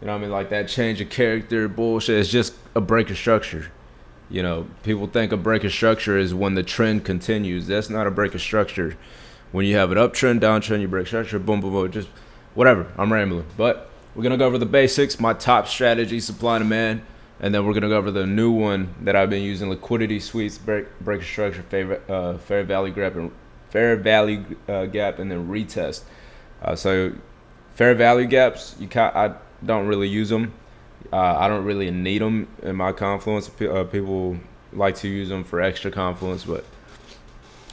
You know what I mean? Like that change of character bullshit. It's just a break of structure. You know, people think a break of structure is when the trend continues. That's not a break of structure. When you have an uptrend, downtrend, you break structure, boom, boom, boom, just whatever. I'm rambling. But we're going to go over the basics, my top strategy, supply and demand, and then we're going to go over the new one that I've been using, liquidity sweeps, break of structure, fair value gap, and gap, and then retest. So fair value gaps, I don't really use them. I don't really need them in my confluence. People like to use them for extra confluence, but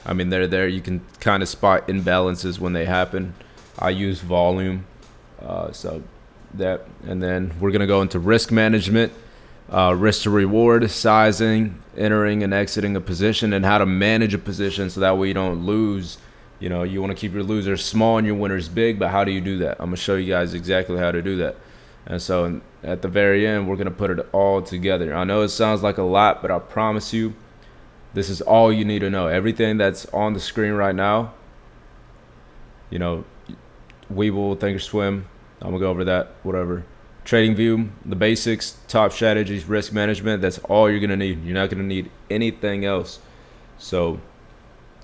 I mean they're there. You can kind of spot imbalances when they happen. I use volume, so that, and then we're gonna go into risk management, risk to reward, sizing, entering and exiting a position, and how to manage a position so that way you don't lose. You know, you want to keep your losers small and your winners big, but how do you do that? I'm gonna show you guys exactly how to do that. And so at the very end, we're going to put it all together. I know it sounds like a lot, but I promise you, this is all you need to know. Everything that's on the screen right now, you know, Webull, Thinkorswim, I'm going to go over that, whatever. TradingView, the basics, top strategies, risk management, that's all you're going to need. You're not going to need anything else. So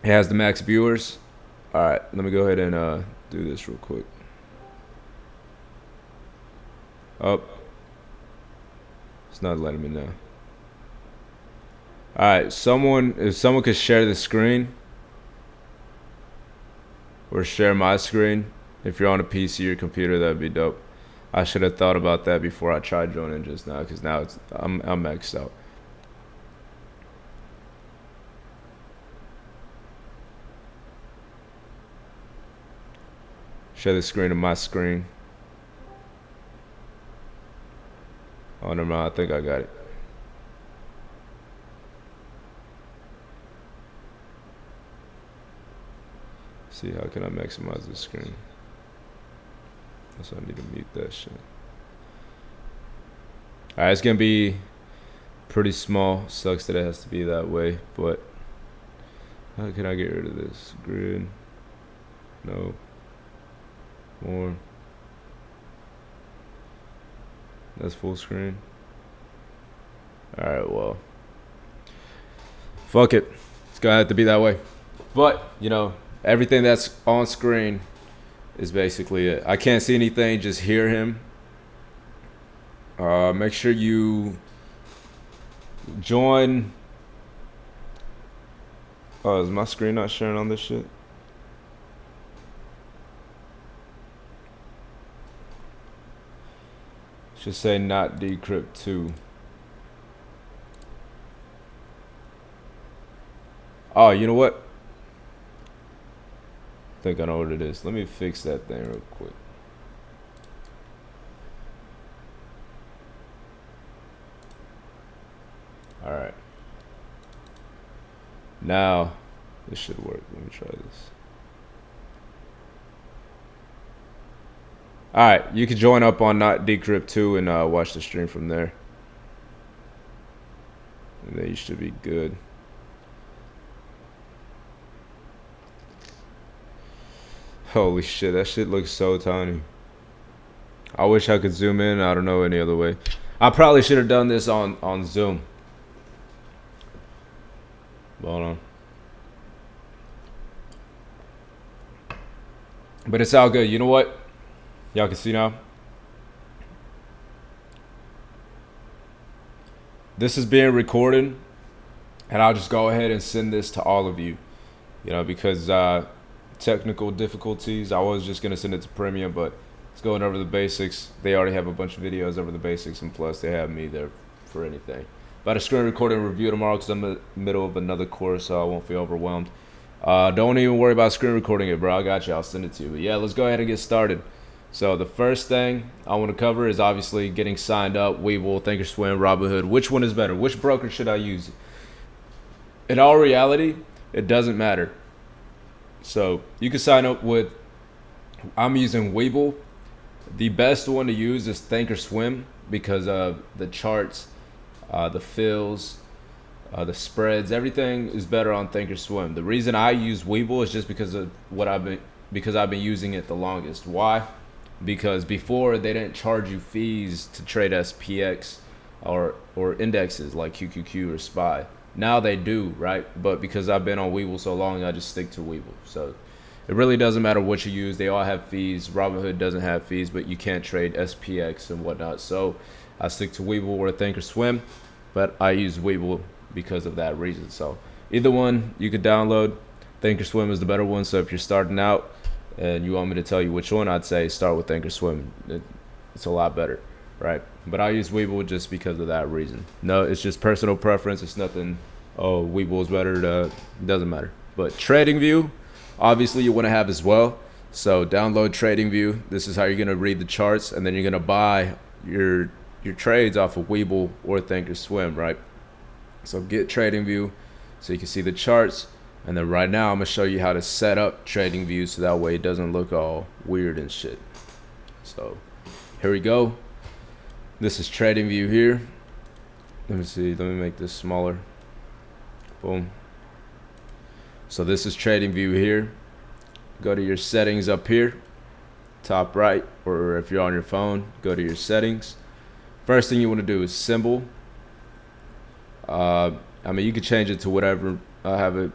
it has the max viewers. All right, let me go ahead and do this real quick. Oh, it's not letting me know. All right, if someone could share the screen or share my screen, if you're on a PC or computer, that'd be dope. I should have thought about that before I tried joining just now, because now I'm maxed out. Share the screen of my screen. Oh, never mind. I think I got it. See, how can I maximize the screen? So I need to mute that shit. Alright, it's gonna be pretty small. Sucks that it has to be that way, but how can I get rid of this? Grid. No. More. That's full screen. Alright, well. Fuck it. It's gonna have to be that way. But, you know, everything that's on screen is basically it. I can't see anything, just hear him. Make sure you join. Oh, is my screen not sharing on this shit? Should say not decrypt 2. Oh, you know what? I think I know what it is. Let me fix that thing real quick. Alright. Now, this should work. Let me try this. Alright, you can join up on Not Decrypt 2 and watch the stream from there. And then you should be good. Holy shit, that shit looks so tiny. I wish I could zoom in. I don't know any other way. I probably should have done this on Zoom. Hold on. But it's all good. You know what? Y'all can see now. This is being recorded, and I'll just go ahead and send this to all of you. You know, because technical difficulties. I was just gonna send it to Premium, but it's going over the basics. They already have a bunch of videos over the basics, and plus they have me there for anything. But a screen recording review tomorrow because I'm in the middle of another course, so I won't feel overwhelmed. Don't even worry about screen recording it, bro. I got you. I'll send it to you. But yeah, let's go ahead and get started. So the first thing I want to cover is obviously getting signed up. Webull, Thinkorswim, Robinhood. Which one is better? Which broker should I use? In all reality, it doesn't matter. So you can sign up with, I'm using Webull. The best one to use is Thinkorswim because of the charts, the fills, the spreads. Everything is better on Thinkorswim. The reason I use Webull is just because of I've been using it the longest. Why? because before they didn't charge you fees to trade SPX or indexes like QQQ or SPY. Now they do, right? But because I've been on Webull so long, I just stick to Webull. So it really doesn't matter what you use. They all have fees. Robinhood doesn't have fees, but you can't trade SPX and whatnot. So I stick to Webull or Thinkorswim, but I use Webull because of that reason. So either one you could download. Thinkorswim is the better one. So if you're starting out and you want me to tell you which one, I'd say start with Thinkorswim. It's a lot better, right? But I use Webull just because of that reason. No, it's just personal preference. It's nothing, oh, Webull is better. It doesn't matter. But TradingView, obviously you want to have as well. So download TradingView. This is how you're going to read the charts, and then you're going to buy your trades off of Webull or Thinkorswim, right? So get TradingView so you can see the charts. And then right now I'm going to show you how to set up TradingView so that way it doesn't look all weird and shit. So here we go. This is TradingView here. Let me see. Let me make this smaller. Boom. So this is TradingView here. Go to your settings up here, top right, or if you're on your phone, go to your settings. First thing you want to do is symbol. I mean, you can change it to whatever. I have it,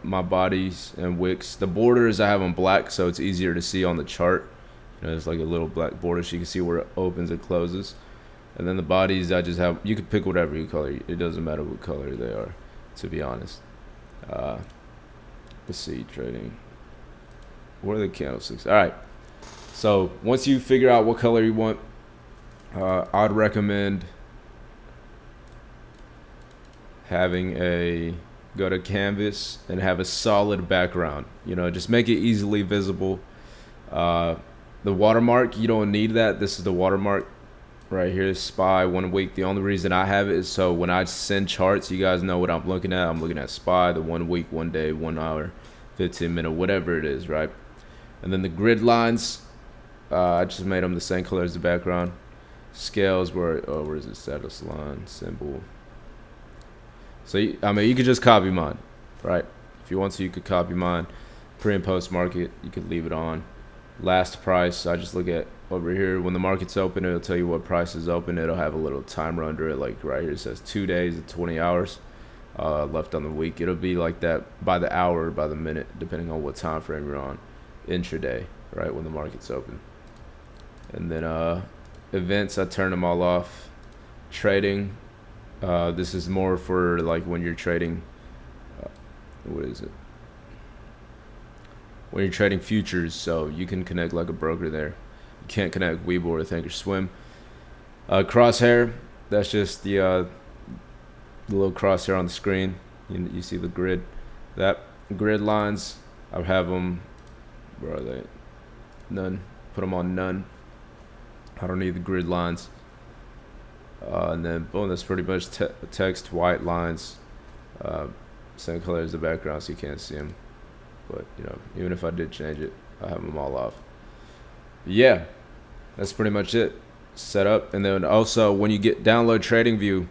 my bodies and wicks. The borders I have them black, so it's easier to see on the chart. You know, there's like a little black border so you can see where it opens and closes. And then the bodies, I just have, you can pick whatever you color. It doesn't matter what color they are, to be honest. Let's see, trading. What are the candlesticks? All right. So once you figure out what color you want, I'd recommend having go to canvas and have a solid background. You know, just make it easily visible. The watermark, you don't need that. This is the watermark right here, SPY 1 week. The only reason I have it is so when I send charts, you guys know what I'm looking at. I'm looking at SPY, the 1 week, 1 day, 1 hour, 15 minute, whatever it is, right? And then the grid lines, I just made them the same color as the background. Scales, where is it? Status line, symbol. So, I mean, you could just copy mine, right? If you want to, you could copy mine. Pre and post market, you could leave it on. Last price, I just look at over here. When the market's open, it'll tell you what price is open. It'll have a little timer under it, like right here it says 2 days and 20 hours left on the week. It'll be like that by the hour, by the minute, depending on what time frame you're on. Intraday, right, when the market's open. And then events, I turn them all off. Trading, this is more for like when you're trading, what is it? When you're trading futures, so you can connect like a broker there. You can't connect Webull or Thinkorswim. Crosshair, that's just the little crosshair on the screen. You see the grid. That grid lines, I have them, where are they? None. Put them on none. I don't need the grid lines. And then boom, that's pretty much text, white lines, same color as the background so you can't see them. But you know, even if I did change it, I have them all off. But yeah, that's pretty much it. Set up. And then also when you download TradingView,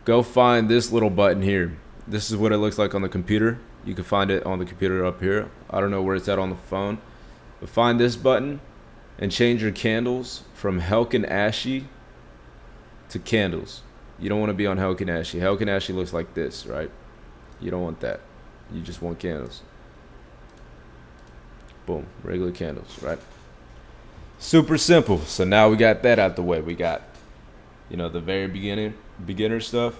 go find this little button here. This is what it looks like on the computer. You can find it on the computer up here. I don't know where it's at on the phone. But find this button and change your candles from Helkin Ashy to candles. You don't want to be on Helkin Ashy. Helkin Ashy looks like this, right? You don't want that. You just want candles. Boom, regular candles, right? Super simple. So now we got that out the way. We got, you know, the very beginner stuff.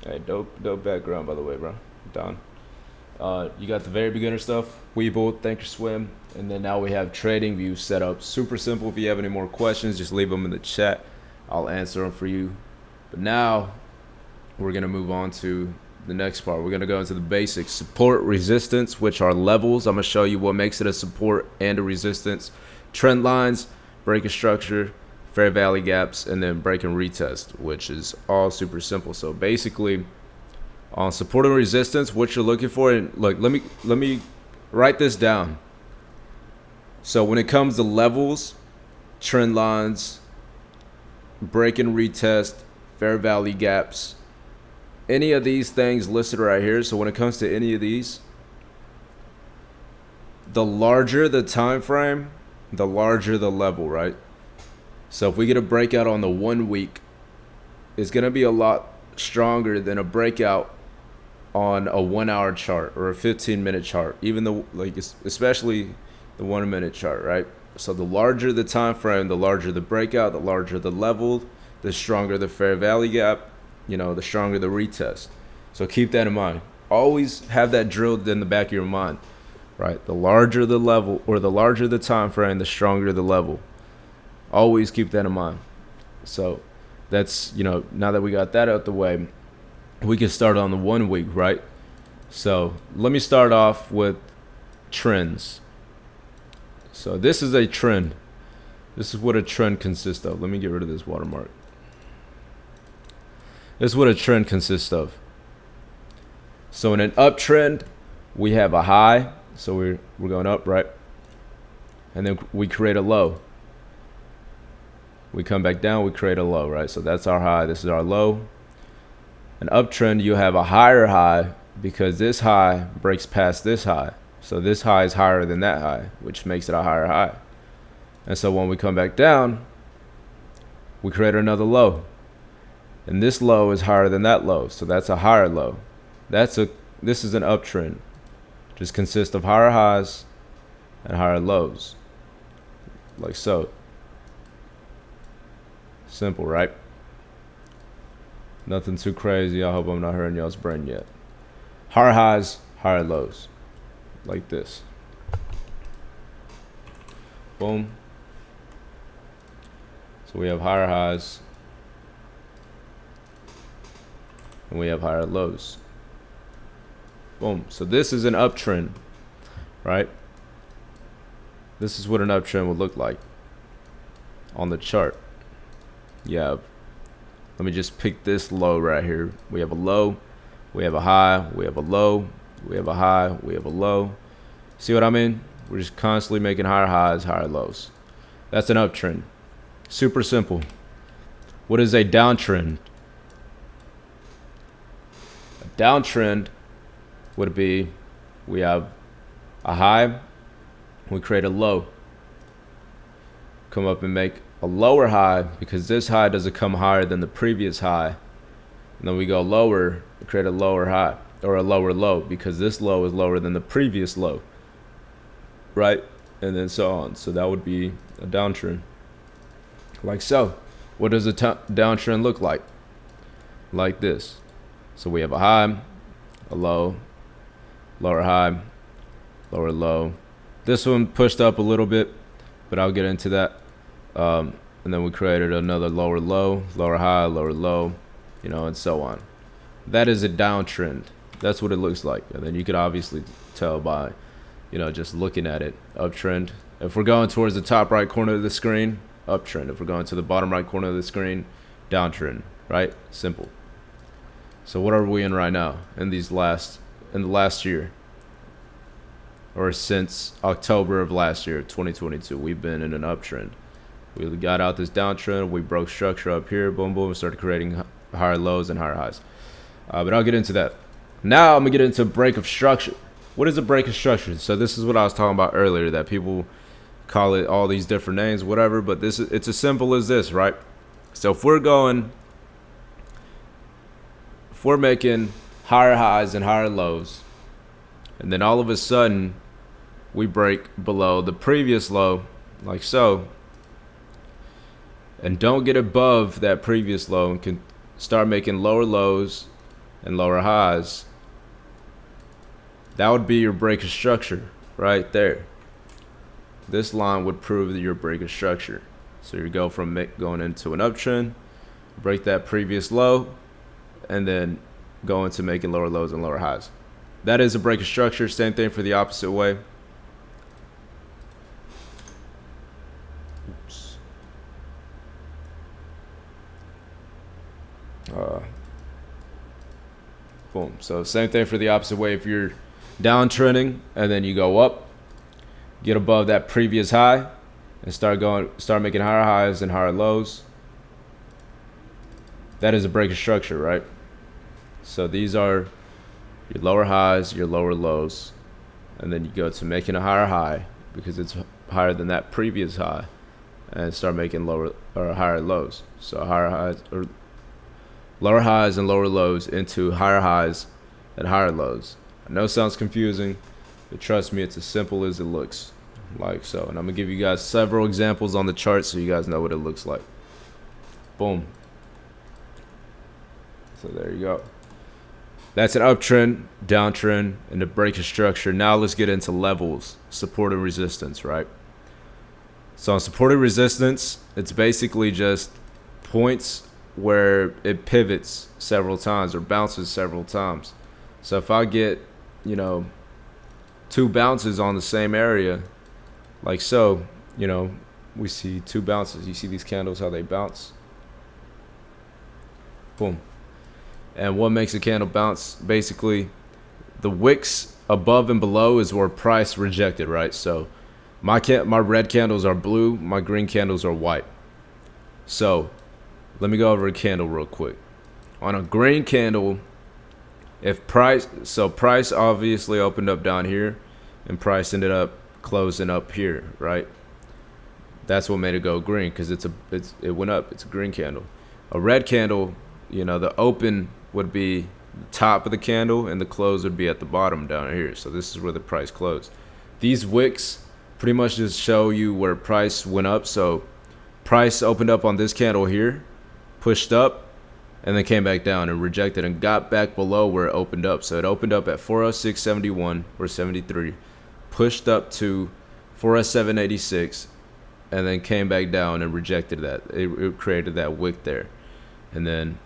Hey, dope background, by the way, bro. Don. You got the very beginner stuff, Webull, Thinkorswim, and then now we have TradingView set up. Super simple. If you have any more questions, just leave them in the chat. I'll answer them for you. But now we're gonna move on to the next part. We're gonna go into the basics: support, resistance, which are levels. I'm gonna show you what makes it a support and a resistance. Trend lines, break and structure, fair value gaps, and then break and retest, which is all super simple. So basically, on support and resistance, what you're looking for, and look, let me write this down. So when it comes to levels, trend lines, break and retest, fair value gaps, any of these things listed right here. So when it comes to any of these, the larger the time frame, the larger the level, right? So if we get a breakout on the 1 week, it's going to be a lot stronger than a breakout on a 1 hour chart or a 15-minute chart, even the especially the 1 minute chart, right? So the larger the time frame, the larger the breakout, the larger the level, the stronger the fair value gap, the stronger the retest. So keep that in mind. Always have that drilled in the back of your mind, right? The larger the level or the larger the time frame, the stronger the level. Always keep that in mind. So that's, now that we got that out the way, we can start on the 1 week, right? So let me start off with trends. So this is a trend. This is what a trend consists of. Let me get rid of this watermark. This is what a trend consists of. So in an uptrend, we have a high. So we're going up, right? And then we create a low. We come back down, we create a low, right? So that's our high, this is our low. An uptrend, you have a higher high because this high breaks past this high. So this high is higher than that high, which makes it a higher high. And so when we come back down, we create another low. And this low is higher than that low, so that's a higher low. This is an uptrend. Just consists of higher highs and higher lows. Like so. Simple, right? Nothing too crazy. I hope I'm not hurting y'all's brain yet. Higher highs, higher lows. Like this. Boom. So we have higher highs. And we have higher lows. Boom. So this is an uptrend, right? This is what an uptrend would look like on the chart. Yeah, let me just pick this low right here. We have a low, we have a high, we have a low, we have a high, we have a low. See what I mean? We're just constantly making higher highs, higher lows. That's an uptrend. Super simple. What is a downtrend? A downtrend would be, we have a high, we create a low, come up and make a lower high because this high doesn't come higher than the previous high, and then we go lower, create a lower high or a lower low because this low is lower than the previous low, right? And then so on. So that would be a downtrend, like so. What does a downtrend look like? Like this. So we have a high, a low, lower high, lower low. This one pushed up a little bit, but I'll get into that. And then we created another lower low, lower high, lower low, and so on. That is a downtrend. That's what it looks like. And then you could obviously tell by, just looking at it. Uptrend. If we're going towards the top right corner of the screen, uptrend. If we're going to the bottom right corner of the screen, downtrend. Right? Simple. So what are we in right now in the last year? Or since October of last year, 2022, we've been in an uptrend. We got out this downtrend. We broke structure up here. Boom, boom. Started creating higher lows and higher highs. But I'll get into that. Now I'm going to get into break of structure. What is a break of structure? So this is what I was talking about earlier, that people call it all these different names, whatever. But it's as simple as this, right? So if we're making higher highs and higher lows, and then all of a sudden we break below the previous low, like so, and don't get above that previous low and can start making lower lows and lower highs, that would be your break of structure right there. This line would prove that your break of structure. So you go from going into an uptrend, break that previous low, and then go into making lower lows and lower highs. That is a break of structure. Same thing for the opposite way. Oops. Boom. So same thing for the opposite way. If you're downtrending and then you go up, get above that previous high and start making higher highs and higher lows, that is a break of structure, right? So these are your lower highs, your lower lows, and then you go to making a higher high because it's higher than that previous high and start making lower or higher lows. So higher highs or lower highs and lower lows into higher highs and higher lows. I know it sounds confusing, but trust me, it's as simple as it looks, like so. And I'm gonna give you guys several examples on the chart so you guys know what it looks like. Boom. So there you go. That's an uptrend, downtrend, and the breaking structure. Now let's get into levels, support and resistance, right? So on support and resistance, it's basically just points where it pivots several times or bounces several times. So if I get, you know, 2 bounces on the same area, like so, you know, we see 2 bounces. You see these candles, how they bounce? Boom. And what makes a candle bounce? Basically, the wicks above and below is where price rejected, right? So my red candles are blue, my green candles are white. So let me go over a candle real quick. On a green candle, if price obviously opened up down here and price ended up closing up here, right? That's what made it go green, because it went up. It's a green candle. A red candle, you know, the open would be the top of the candle and the close would be at the bottom down here. So this is where the price closed. These wicks pretty much just show you where price went up. So price opened up on this candle here, pushed up, and then came back down and rejected and got back below where it opened up. So it opened up at 406.71 or 73, pushed up to 407.86, and then came back down and rejected that. It created that wick there, and then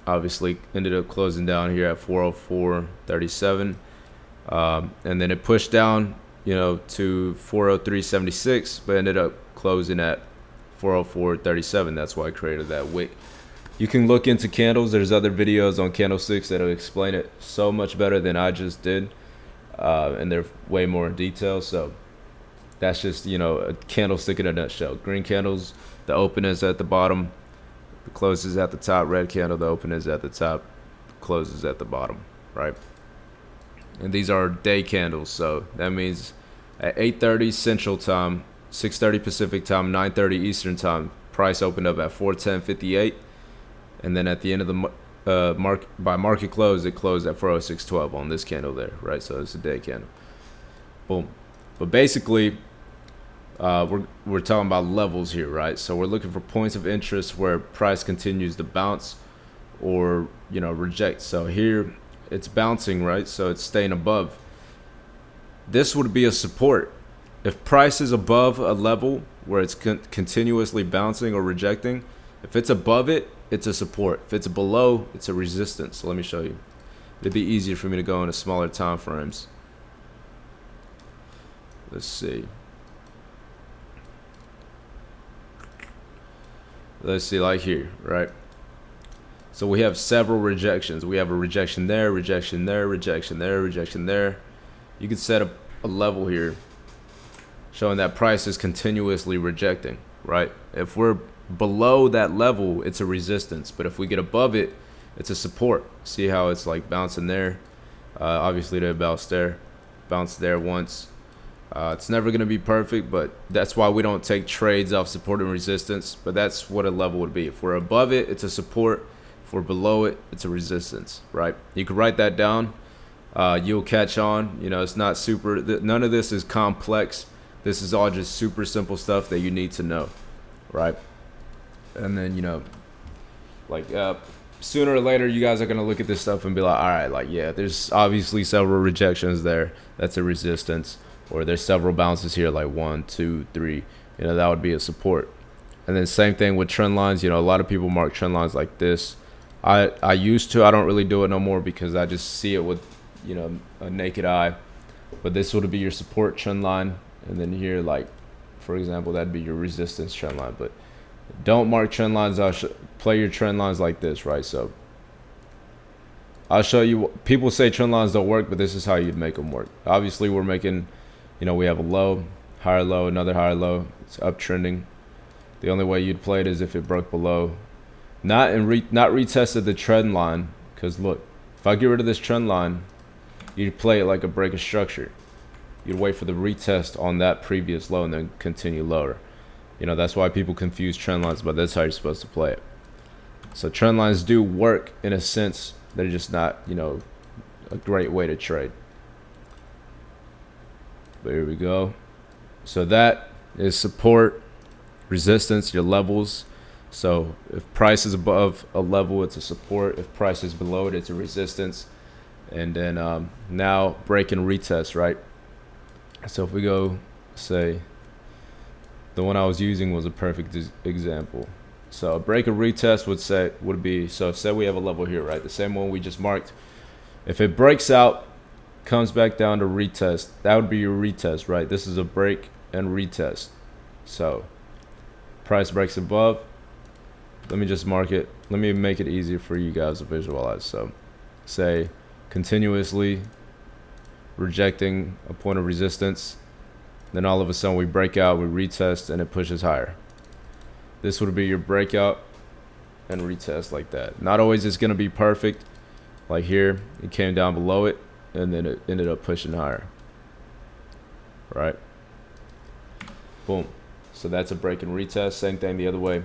obviously ended up closing down here at 404.37, and then it pushed down, you know, to 403.76, but ended up closing at 404.37. That's why I created that wick. You can look into candles. There's other videos on candlesticks that'll explain it so much better than I just did, and they're way more in detail. So that's just, you know, a candlestick in a nutshell. Green candles, the open is at the bottom, the close is at the top. Red candle, the open is at the top, close is at the bottom, right? And these are day candles, so that means at 8:30 Central Time, 6:30 Pacific Time, 9:30 Eastern Time, price opened up at 410.58, and then at the end of the by market close, it closed at 406.12 on this candle there, right? So it's a day candle. Boom. But basically, we're talking about levels here, right? So we're looking for points of interest where price continues to bounce or, you know, reject. So here it's bouncing, right? So it's staying above. This would be a support. If price is above a level where it's continuously bouncing or rejecting, if it's above it, it's a support. If it's below, it's a resistance. So let me show you. It'd be easier for me to go into smaller time frames. Let's see. Let's see, like here, right? So we have several rejections. We have a rejection there, rejection there, rejection there, rejection there. You could set up a level here showing that price is continuously rejecting, right? If we're below that level, it's a resistance. But if we get above it, it's a support. See how it's like bouncing there? Obviously, they bounced there once. It's never going to be perfect, but that's why we don't take trades off support and resistance. But that's what a level would be. If we're above it, it's a support. If we're below it, it's a resistance, right? You can write that down. You'll catch on. You know, it's not super. None of this is complex. This is all just super simple stuff that you need to know, right? And then, you know, like sooner or later, you guys are going to look at this stuff and be like, all right, like, yeah, there's obviously several rejections there. That's a resistance. Or there's several bounces here, like 1, 2, 3. You know, that would be a support. And then same thing with trend lines. You know, a lot of people mark trend lines like this. I used to. I don't really do it no more because I just see it with, you know, a naked eye. But this would be your support trend line. And then here, like, for example, that'd be your resistance trend line. But don't mark trend lines. Play your trend lines like this, right? So I'll show you. People say trend lines don't work, but this is how you'd make them work. Obviously, we're making, you know, we have a low, higher low, another higher low. It's uptrending. The only way you'd play it is if it broke below. Not retested the trend line, because look, if I get rid of this trend line, you'd play it like a break of structure. you'd wait for the retest on that previous low and then continue lower. You know, that's why people confuse trend lines, but that's how you're supposed to play it. So trend lines do work in a sense. They're just not, you know, a great way to trade. But here we go. So that is support, resistance, your levels. So if price is above a level, it's a support. If price is below it, it's a resistance. And then now break and retest, right? So if we go, say, the one I was using was a perfect example. So a break and retest would be, so say we have a level here, right? The same one we just marked. If it breaks out, comes back down to retest, that would be your retest, right? This is a break and retest. So price breaks above. Let me just mark it. Let me make it easier for you guys to visualize. So say continuously rejecting a point of resistance, then all of a sudden we break out, we retest, and it pushes higher. This would be your breakout and retest like that. Not always it's going to be perfect. Like here, it came down below it, and then it ended up pushing higher. Right? Boom. So that's a break and retest. Same thing the other way.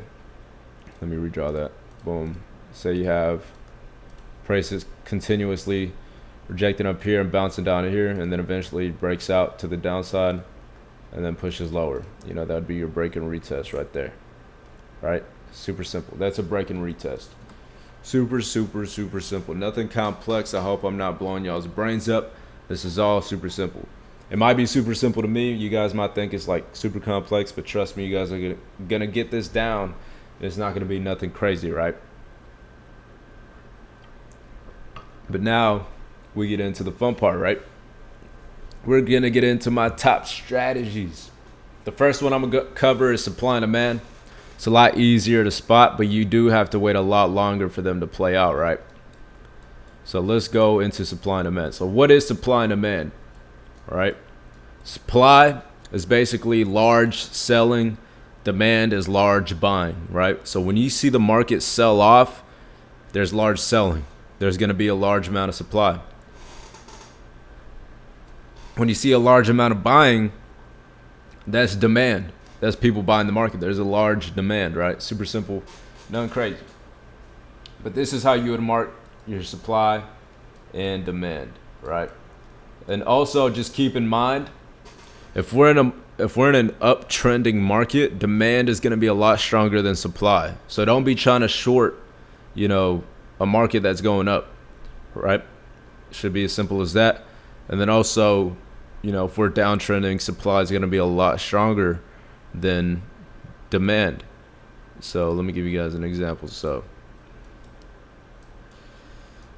Let me redraw that. Boom. Say you have prices continuously rejecting up here and bouncing down here, and then eventually breaks out to the downside and then pushes lower. You know, that would be your break and retest right there. Right? Super simple. That's a break and retest. Super simple. Nothing complex. I hope I'm not blowing y'all's brains up. This is all super simple. It might be super simple to me. You guys might think it's like super complex, but trust me, you guys are gonna get this down. It's not gonna be nothing crazy, right? But now we get into the fun part, right? We're gonna get into my top strategies. The first one I'm gonna cover is supply and demand. It's a lot easier to spot, but you do have to wait a lot longer for them to play out, right? So let's go into supply and demand. So what is supply and demand? All right. Supply is basically large selling. Demand is large buying, right? So when you see the market sell off, there's large selling. There's going to be a large amount of supply. When you see a large amount of buying, that's demand. That's people buying the market. There's a large demand, right? Super simple, nothing crazy. But this is how you would mark your supply and demand, right? And also just keep in mind, if we're in an uptrending market, demand is going to be a lot stronger than supply. So don't be trying to short, you know, a market that's going up, right? Should be as simple as that. And then also, you know, if we're downtrending, supply is going to be a lot stronger than demand. So let me give you guys an example. So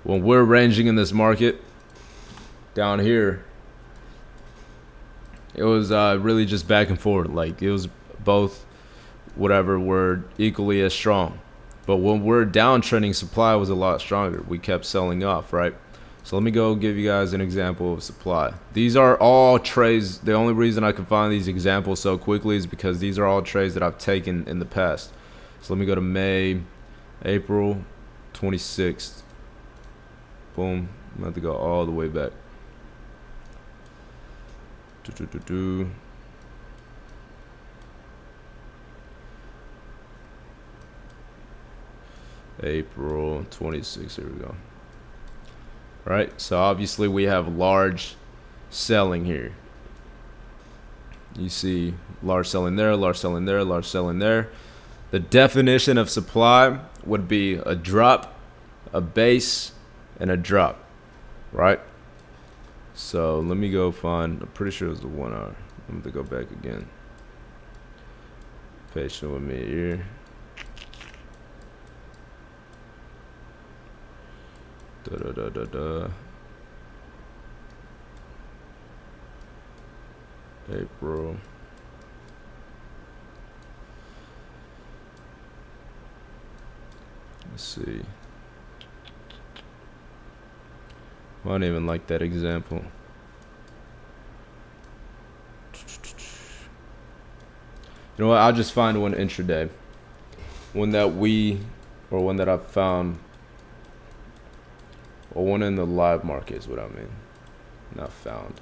when we're ranging in this market down here, it was really just back and forth. Like it was both, whatever, were equally as strong. But when we're downtrending, supply was a lot stronger. We kept selling off, right? So let me go give you guys an example of supply. These are all trades. The only reason I can find these examples so quickly is because these are all trades that I've taken in the past. So let me go to April 26th. Boom. I'm going to have to go all the way back. April 26th. Here we go. Right, so obviously we have large selling here. You see large selling there, large selling there, large selling there. The definition of supply would be a drop, a base, and a drop, right? So let me go find, I'm pretty sure it was the 1 hour. I'm gonna go back again. Patient with me here. April. Let's see. I don't even like that example. You know what? I'll just find one intraday. One that I've found. Or one in the live market is what I mean. Not found.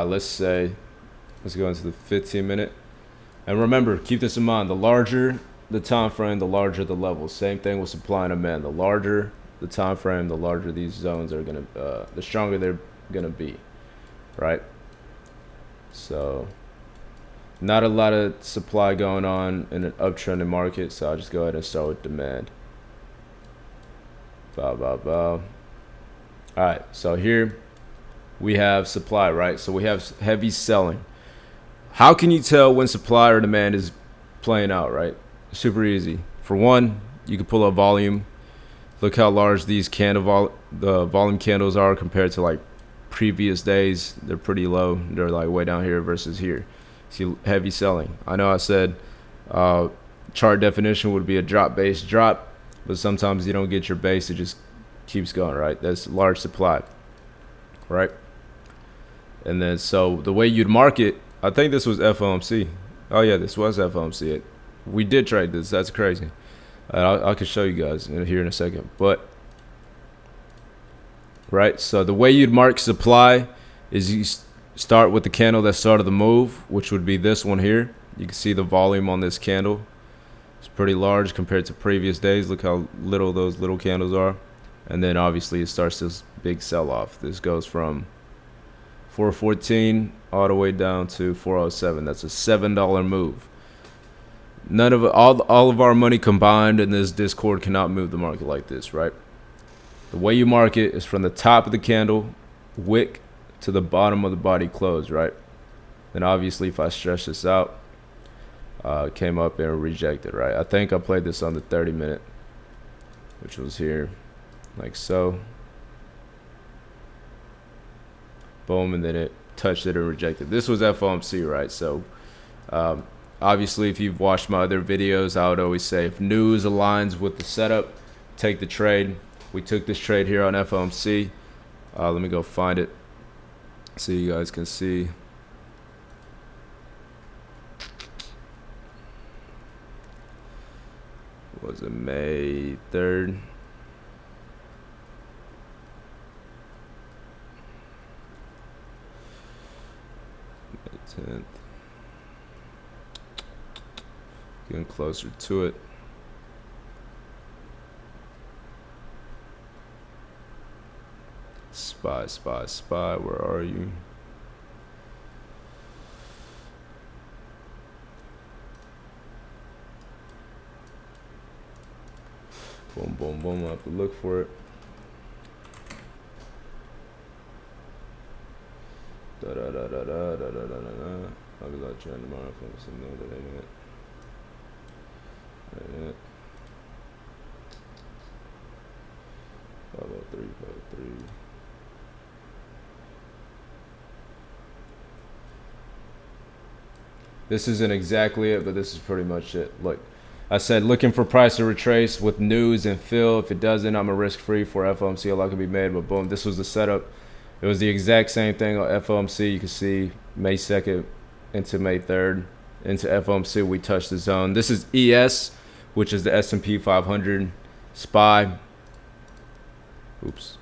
Let's say, let's go into the 15 minute. And remember, keep this in mind, the larger the time frame, the larger the level. Same thing with supply and demand. The larger the time frame, the larger these zones are gonna, the stronger they're gonna be, right? So not a lot of supply going on in an uptrending market, so I'll just go ahead and start with demand. Bow, bow, bow. All right, so here we have supply, right? So we have heavy selling. How can you tell when supply or demand is playing out, right? Super easy. For one, you can pull up volume. Look how large these the volume candles are compared to like previous days. They're pretty low. They're like way down here versus here. See, heavy selling. I know I said chart definition would be a drop base drop, but sometimes you don't get your base. It just keeps going, right? That's large supply, right? And then so the way you'd mark it, I think this was FOMC. Oh yeah, this was FOMC. We did trade this. That's crazy. I can show you guys here in a second. But right, so the way you'd mark supply is you start with the candle that started the move, which would be this one here. You can see the volume on this candle. It's pretty large compared to previous days. Look how little those little candles are. And then obviously it starts this big sell-off. This goes from 414 all the way down to 407. That's a $7 move. None of all of our money combined in this Discord cannot move the market like this, right? The way you mark it is from the top of the candle wick to the bottom of the body close, right? Then obviously if I stretch this out, came up and rejected, right? I think I played this on the 30 minute, which was here, like so. Boom, and then it touched it and rejected. This was FOMC, right? So obviously if you've watched my other videos, I would always say if news aligns with the setup, take the trade. We took this trade here on FOMC. Let me go find it so you guys can see. Was it May 3rd? May 10th. Getting closer to it. Spy, spy, spy, where are you? Boom, boom, boom. I have to look for it. Da da da da da da da da da. I'll be like trying tomorrow from some know that ain't it. Ain't it. 503, 503. This isn't exactly it, but this is pretty much it. Look, I said looking for price to retrace with news and fill. If it doesn't, I'm a risk free for FOMC. A lot can be made, but boom, this was the setup. It was the exact same thing on FOMC. You can see May 2nd into May 3rd into FOMC. We touched the zone. This is ES, which is the S&P 500. SPY. Oops.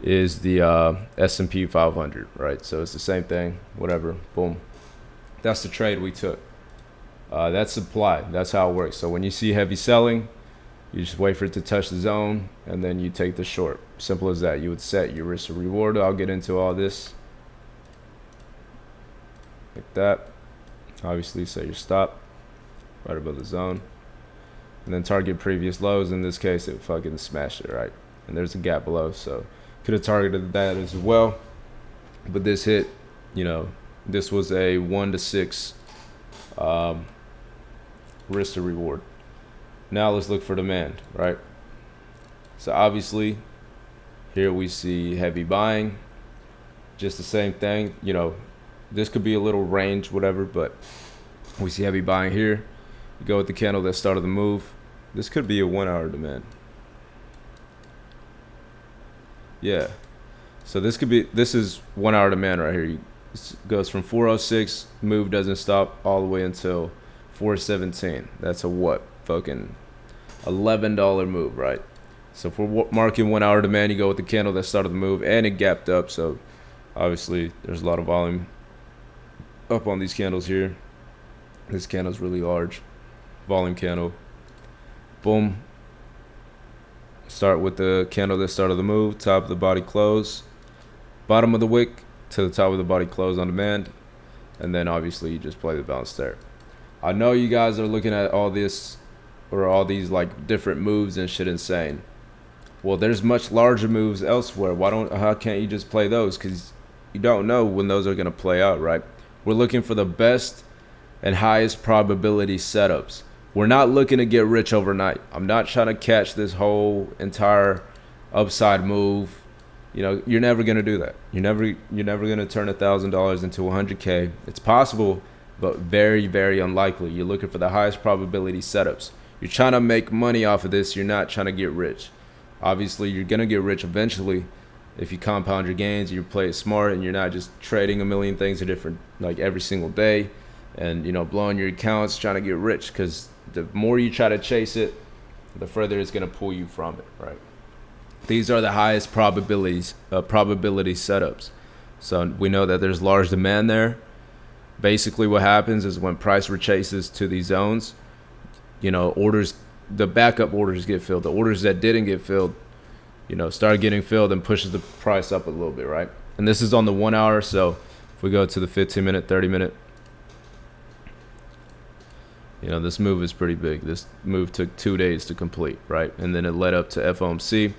Is the S&P 500, right? So it's the same thing, whatever, boom. That's the trade we took. That's supply, that's how it works. So when you see heavy selling, you just wait for it to touch the zone, and then you take the short. Simple as that. You would set your risk to reward. I'll get into all this. Like that. Obviously set your stop right above the zone. And then target previous lows. In this case, it fucking smashed it, right? And there's a gap below, so could have targeted that as well, but this hit, you know, this was a 1 to 6 risk to reward. Now let's look for demand, right? So obviously here we see heavy buying, just the same thing. You know, this could be a little range, whatever, but we see heavy buying here. You go with the candle that started the move. This could be a 1 hour demand. Yeah, so this is 1 hour demand right here. This goes from 406, move doesn't stop all the way until 417. That's a what? Fucking $11 move, right? So for marking 1 hour demand, you go with the candle that started the move, and it gapped up. So Obviously, there's a lot of volume up on these candles here. This candle's really large. Volume candle. Boom. Start with the candle that started the move. Top of the body close. Bottom of the wick to the top of the body close on demand. And then obviously you just play the bounce there. I know you guys are looking at all this or all these like different moves and shit insane. Well, there's much larger moves elsewhere. How can't you just play those? Because you don't know when those are going to play out, right? We're looking for the best and highest probability setups. We're not looking to get rich overnight. I'm not trying to catch this whole entire upside move. You know, you're never going to do that. You're never going to turn $1,000 into 100K. It's possible, but very, very unlikely. You're looking for the highest probability setups. You're trying to make money off of this. You're not trying to get rich. Obviously, you're going to get rich eventually if you compound your gains, you play it smart, and you're not just trading a million things different like every single day and, you know, blowing your accounts trying to get rich, because the more you try to chase it, the further it's going to pull you from it, right? These are the highest probability setups. So we know that there's large demand there. Basically what happens is when price rechases to these zones, you know, the backup orders get filled. The orders that didn't get filled, you know, start getting filled and pushes the price up a little bit, right? And this is on the 1 hour. So if we go to the 15-minute, 30-minute, you know, this move is pretty big. This move took 2 days to complete, right? And then it led up to FOMC.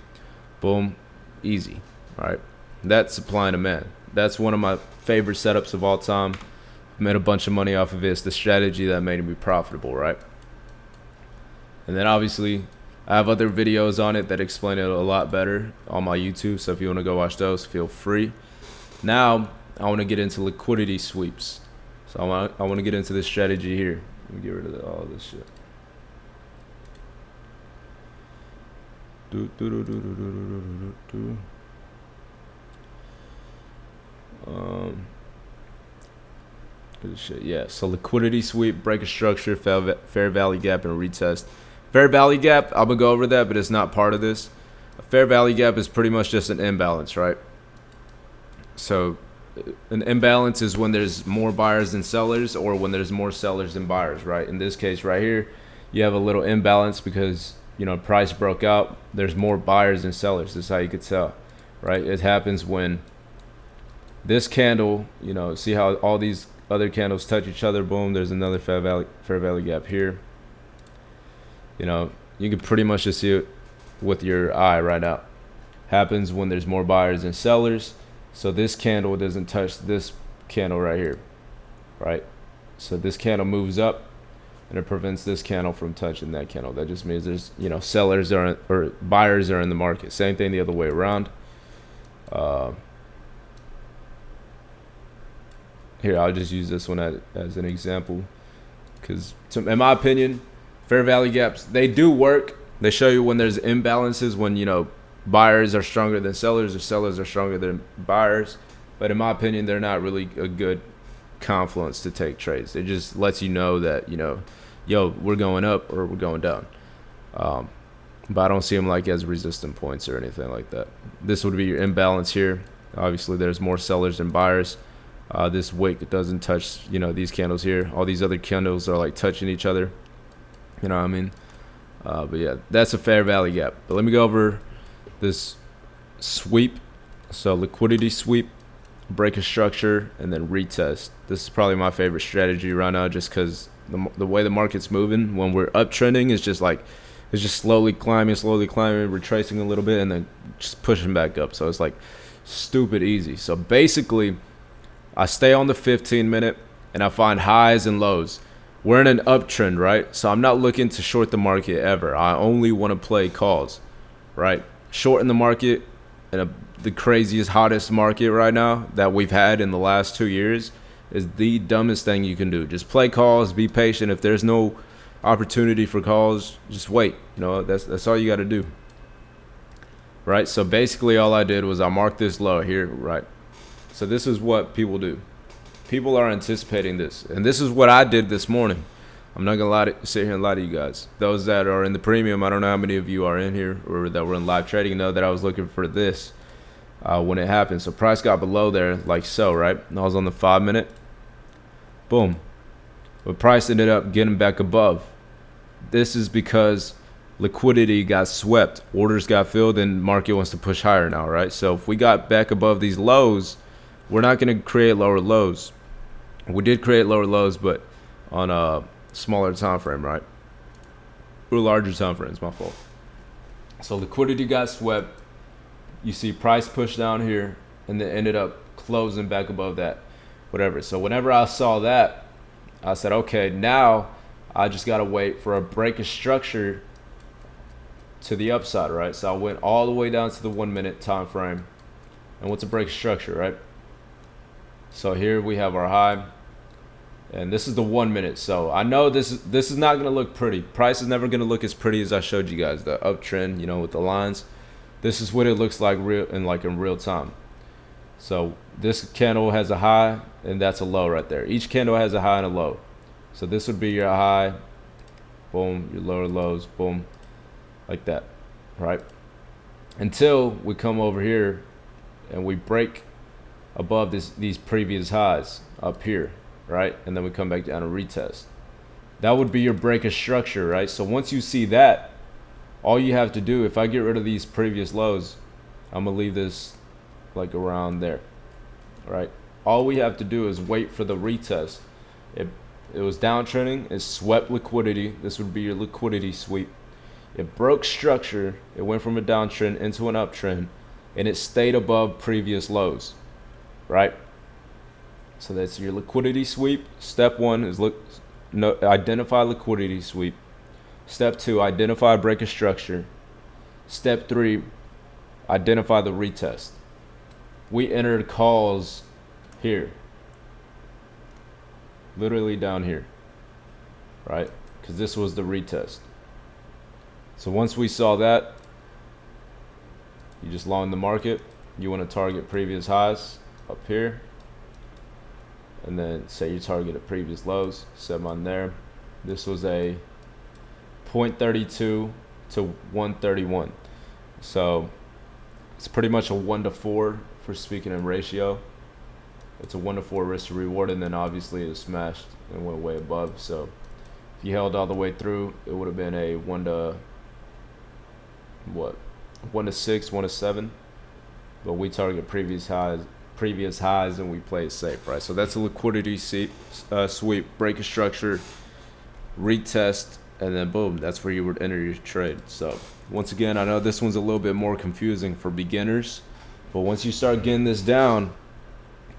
Boom, easy, right? That's supply and demand. That's one of my favorite setups of all time. Made a bunch of money off of it. It's the strategy that made me profitable, right? And then obviously I have other videos on it that explain it a lot better on my YouTube. So if you want to go watch those, feel free. Now I want to get into liquidity sweeps. So I want to get into this strategy here. Let me get rid of all this shit. Good shit. Yeah. So liquidity sweep, break a structure, fair value gap, and retest. Fair value gap, I'm gonna go over that, but it's not part of this. A fair value gap is pretty much just an imbalance, right? So an imbalance is when there's more buyers than sellers, or when there's more sellers than buyers, right? In this case right here, you have a little imbalance because, you know, price broke out. There's more buyers than sellers. That's how you could tell, right? It happens when this candle, you know, see how all these other candles touch each other. Boom, there's another fair value gap here. You know, you can pretty much just see it with your eye right now. Happens when there's more buyers than sellers. So this candle doesn't touch this candle right here, right? So this candle moves up and it prevents this candle from touching that candle. That just means there's, you know, sellers or buyers are in the market. Same thing the other way around. Here, I'll just use this one as an example, because in my opinion, fair value gaps, they do work. They show you when there's imbalances, when, you know, buyers are stronger than sellers or sellers are stronger than buyers. But in my opinion, they're not really a good confluence to take trades. It just lets you know that, you know, yo, we're going up or we're going down. But I don't see them like as resistant points or anything like that. This would be your imbalance here. Obviously, there's more sellers than buyers. This wick doesn't touch, you know, these candles here. All these other candles are like touching each other. You know what I mean? But yeah, that's a fair value gap. But let me go over this sweep. So liquidity sweep, break a structure, and then retest. This is probably my favorite strategy right now, just because the way the market's moving when we're uptrending is just like, it's just slowly climbing, retracing a little bit, and then just pushing back up. So it's like stupid easy. So basically, I stay on the 15-minute and I find highs and lows. We're in an uptrend, right? So I'm not looking to short the market ever. I only want to play calls, right? Short in the market in the craziest, hottest market right now that we've had in the last 2 years is the dumbest thing you can do. Just play calls, be patient. If there's no opportunity for calls, just wait. You know, that's all you got to do, right? So basically all I did was I marked this low here, right? So this is what people do. People are anticipating this, and this is what I did this morning. I'm not gonna sit here and lie to you guys. Those that are in the premium, I don't know how many of you are in here or that were in live trading, know that I was looking for this. when it happened. So price got below there like so, right? And I was on the 5 minute. Boom. But price ended up getting back above. This is because liquidity got swept, orders got filled, and market wants to push higher now, right? So if we got back above these lows, we're not going to create lower lows. We did create lower lows, but on a smaller time frame, right? Or larger time frames, my fault. So liquidity got swept. You see price push down here, and then ended up closing back above that, whatever. So whenever I saw that, I said, okay, now I just got to wait for a break of structure to the upside, right? So I went all the way down to the 1 minute time frame. And what's a break of structure, right? So here we have our high, and this is the 1 minute. So I know this is not going to look pretty. Price is never going to look as pretty as I showed you guys, the uptrend, you know, with the lines. This is what it looks like in real time. So this candle has a high, and that's a low right there. Each candle has a high and a low. So this would be your high, boom, your lower lows, boom, like that, right? Until we come over here and we break above these previous highs up here, right? And then we come back down and retest. That would be your break of structure, right? So once you see that, all you have to do, if I get rid of these previous lows, I'm gonna leave this like around there, right? All we have to do is wait for the retest. It was downtrending, it swept liquidity. This would be your liquidity sweep. It broke structure, it went from a downtrend into an uptrend, and it stayed above previous lows, right? So that's your liquidity sweep. Step one is identify liquidity sweep. Step two, identify break of structure. Step three, identify the retest. We entered calls here, literally down here, right? Because this was the retest. So once we saw that, you just long the market. You want to target previous highs up here, and then say you target at previous lows. Set mine there. This was a 0.32 to 131. So it's pretty much a 1 to 4 for speaking in ratio. It's a 1 to 4 risk to reward, and then obviously it smashed and went way above. So if you held all the way through, it would have been a 1 to 6, 1 to 7. But we target previous highs, and we play it safe, right? So that's a liquidity sweep, break of structure, retest, and then boom, that's where you would enter your trade. So once again, I know this one's a little bit more confusing for beginners, but once you start getting this down,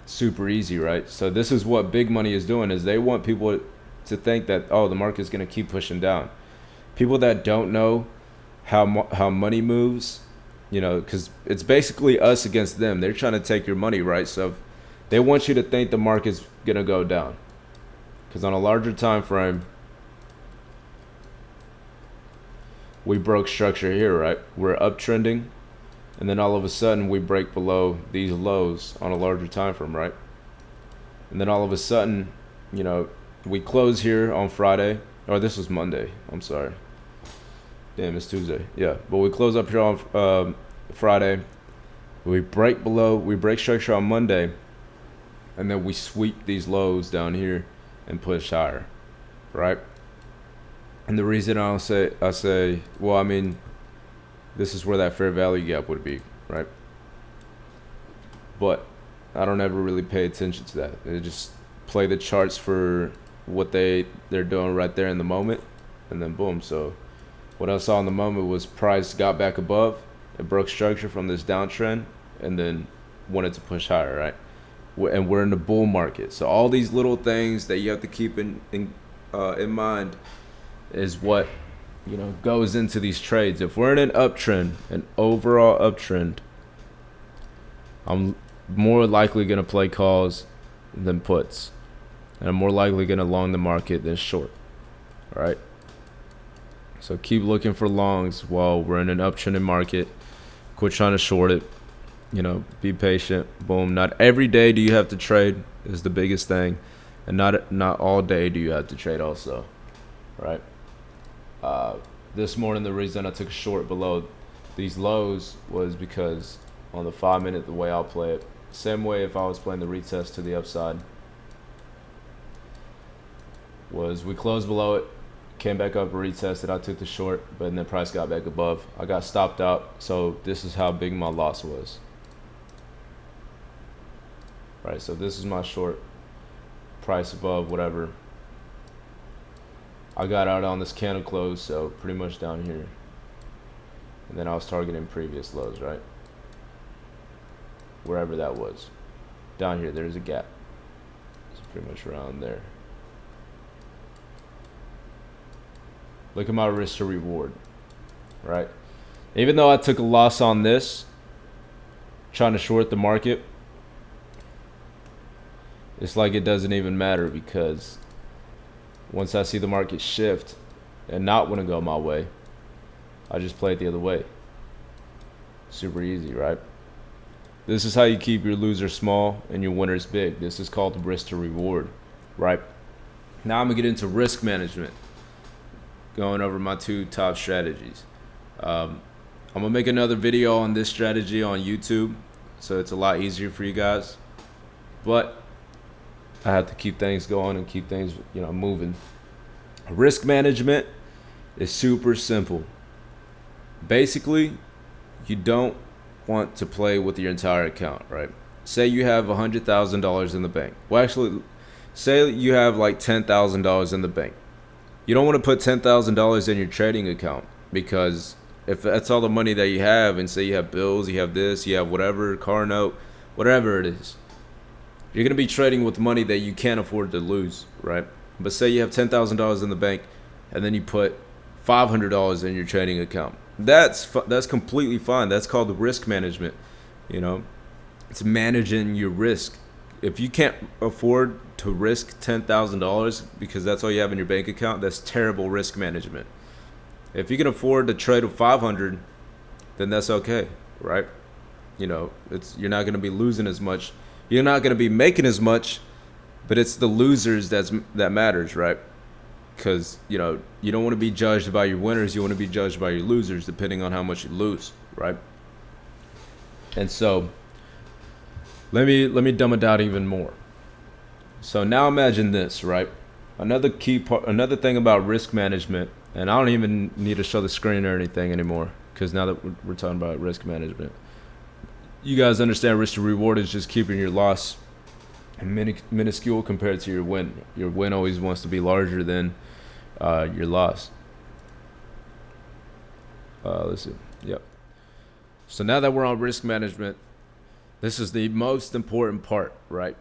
super easy, right? So this is what big money is doing, is they want people to think that, oh, the market's going to keep pushing down. People that don't know how money moves, you know, because it's basically us against them. They're trying to take your money, right? So they want you to think the market's going to go down, because on a larger time frame, we broke structure here, right? We're uptrending, and then all of a sudden we break below these lows on a larger time frame, right? And then all of a sudden, you know, we close here on Friday, or this was Monday, I'm sorry. Damn, it's Tuesday. Yeah, but we close up here on Friday. We break structure on Monday, and then we sweep these lows down here and push higher, right? And the reason I say, well, I mean, this is where that fair value gap would be, right? But I don't ever really pay attention to that. They just play the charts for what they're doing right there in the moment, and then boom. So what I saw in the moment was price got back above, it broke structure from this downtrend, and then wanted to push higher, right? And we're in the bull market. So all these little things that you have to keep in mind is what, you know, goes into these trades. If we're in an uptrend, an overall uptrend, I'm more likely going to play calls than puts, and I'm more likely going to long the market than short. All right. So keep looking for longs while we're in an uptrending market. Quit trying to short it. You know, be patient. Boom. Not every day do you have to trade is the biggest thing, and not all day do you have to trade also. Right. This morning, the reason I took a short below these lows was because on the 5 minute, the way I'll play it. Same way if I was playing the retest to the upside. Was we closed below it, came back up, retested, I took the short, but then the price got back above. I got stopped out, so this is how big my loss was. Right, so this is my short, price above, whatever. I got out on this candle close, so pretty much down here. And then I was targeting previous lows, right? Wherever that was. Down here, there's a gap. It's pretty much around there. Look at my risk to reward, right? Even though I took a loss on this, trying to short the market, it's like it doesn't even matter, because once I see the market shift and not want to go my way, I just play it the other way. Super easy, right? This is how you keep your losers small and your winners big. This is called risk to reward, right? Now I'm gonna get into risk management, going over my 2 top strategies. I'm gonna make another video on this strategy on YouTube, so it's a lot easier for you guys. But I have to keep things going and keep things, moving. Risk management is super simple. Basically, you don't want to play with your entire account, right? Say you have $100,000 in the bank. Well, actually, say you have like $10,000 in the bank. You don't want to put $10,000 in your trading account, because if that's all the money that you have, and say you have bills, you have this, you have whatever, car note, whatever it is, you're going to be trading with money that you can't afford to lose, right? But say you have $10,000 in the bank, and then you put $500 in your trading account. That's completely fine. That's called risk management. It's managing your risk. If you can't afford to risk $10,000 because that's all you have in your bank account, that's terrible risk management. If you can afford to trade with 500, then that's okay, right? You're not going to be losing as much. You're not going to be making as much, but it's the losers that matters, right? Because you don't want to be judged by your winners. You want to be judged by your losers, depending on how much you lose, right? And so let me dumb it down even more. So now imagine this, right? Another thing about risk management, and I don't even need to show the screen or anything anymore, because now that we're talking about risk management, you guys understand risk to reward is just keeping your loss minuscule compared to your win. Your win always wants to be larger than your loss. Let's see. Yep. So now that we're on risk management, this is the most important part, right?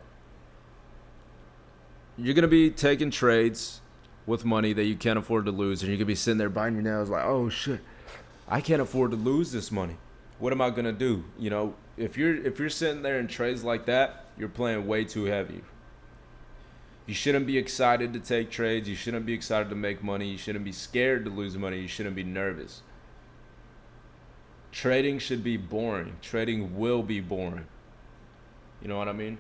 You're going to be taking trades with money that you can't afford to lose, and you're going to be sitting there biting your nails like, oh shit, I can't afford to lose this money. What am I going to do? If you're sitting there in trades like that, you're playing way too heavy. You shouldn't be excited to take trades. You shouldn't be excited to make money. You shouldn't be scared to lose money. You shouldn't be nervous. Trading should be boring. Trading will be boring. You know what I mean?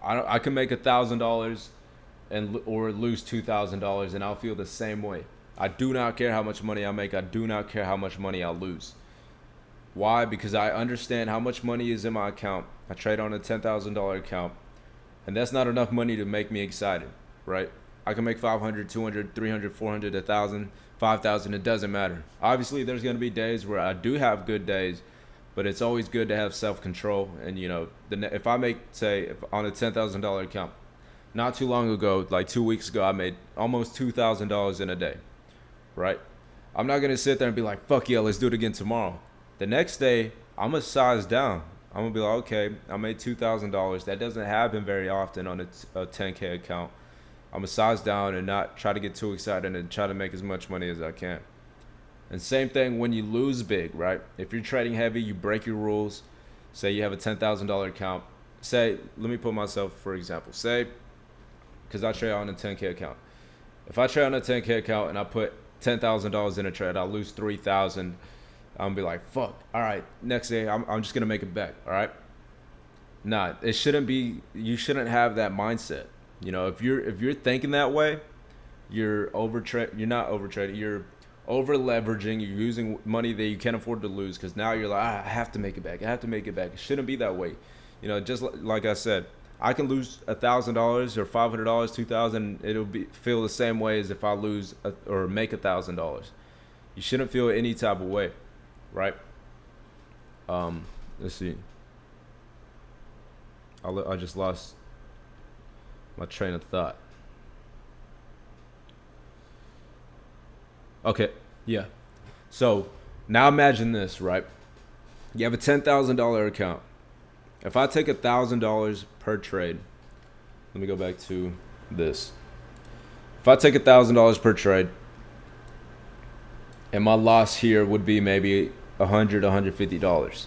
I can make $1,000 or lose $2,000, and I'll feel the same way. I do not care how much money I make. I do not care how much money I lose. Why? Because I understand how much money is in my account. I trade on a $10,000 account, and that's not enough money to make me excited, right? I can make 500, 200, 300, 400, 1,000, 5,000. It doesn't matter. Obviously, there's going to be days where I do have good days, but it's always good to have self-control. And, if I make, say, on a $10,000 account, not too long ago, like 2 weeks ago, I made almost $2,000 in a day, right? I'm not going to sit there and be like, fuck yeah, let's do it again tomorrow. The next day, I'm going to size down. I'm going to be like, okay, I made $2,000. That doesn't happen very often on a 10K account. I'm going to size down and not try to get too excited and try to make as much money as I can. And same thing when you lose big, right? If you're trading heavy, you break your rules. Say you have a $10,000 account. Say, let me put myself for example. Say, because I trade on a 10K account. If I trade on a 10K account and I put $10,000 in a trade, I'll lose $3,000. I'm gonna be like, fuck. All right, next day I'm just gonna make it back. All right. Nah, it shouldn't be. You shouldn't have that mindset. If you're thinking that way, you're not overtrading. You're over leveraging. You're using money that you can't afford to lose because now you're like, I have to make it back. I have to make it back. It shouldn't be that way. You know, just like I said, I can lose $1,000 or $500, 2,000. It'll be feel the same way as if I lose or make $1,000. You shouldn't feel any type of way, right? Let's see. I just lost my train of thought. Okay, yeah. So now imagine this, right? You have a $10,000 account. If I take $1,000 per trade, let me go back to this. If I take $1,000 per trade, and my loss here would be maybe $150,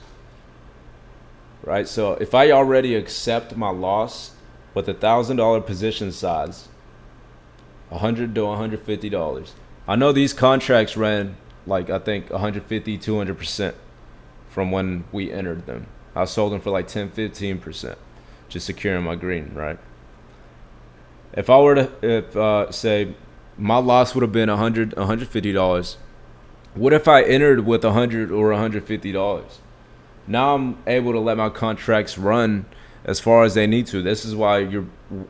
right? So if I already accept my loss with $1,000 position size, $100 to $150. I know these contracts ran like I think 150, 200% from when we entered them. I sold them for like 10, 15%, just securing my green, right? If I were to, say, my loss would have been $100, $150. What if I entered with $100 or $150? Now I'm able to let my contracts run as far as they need to. This is why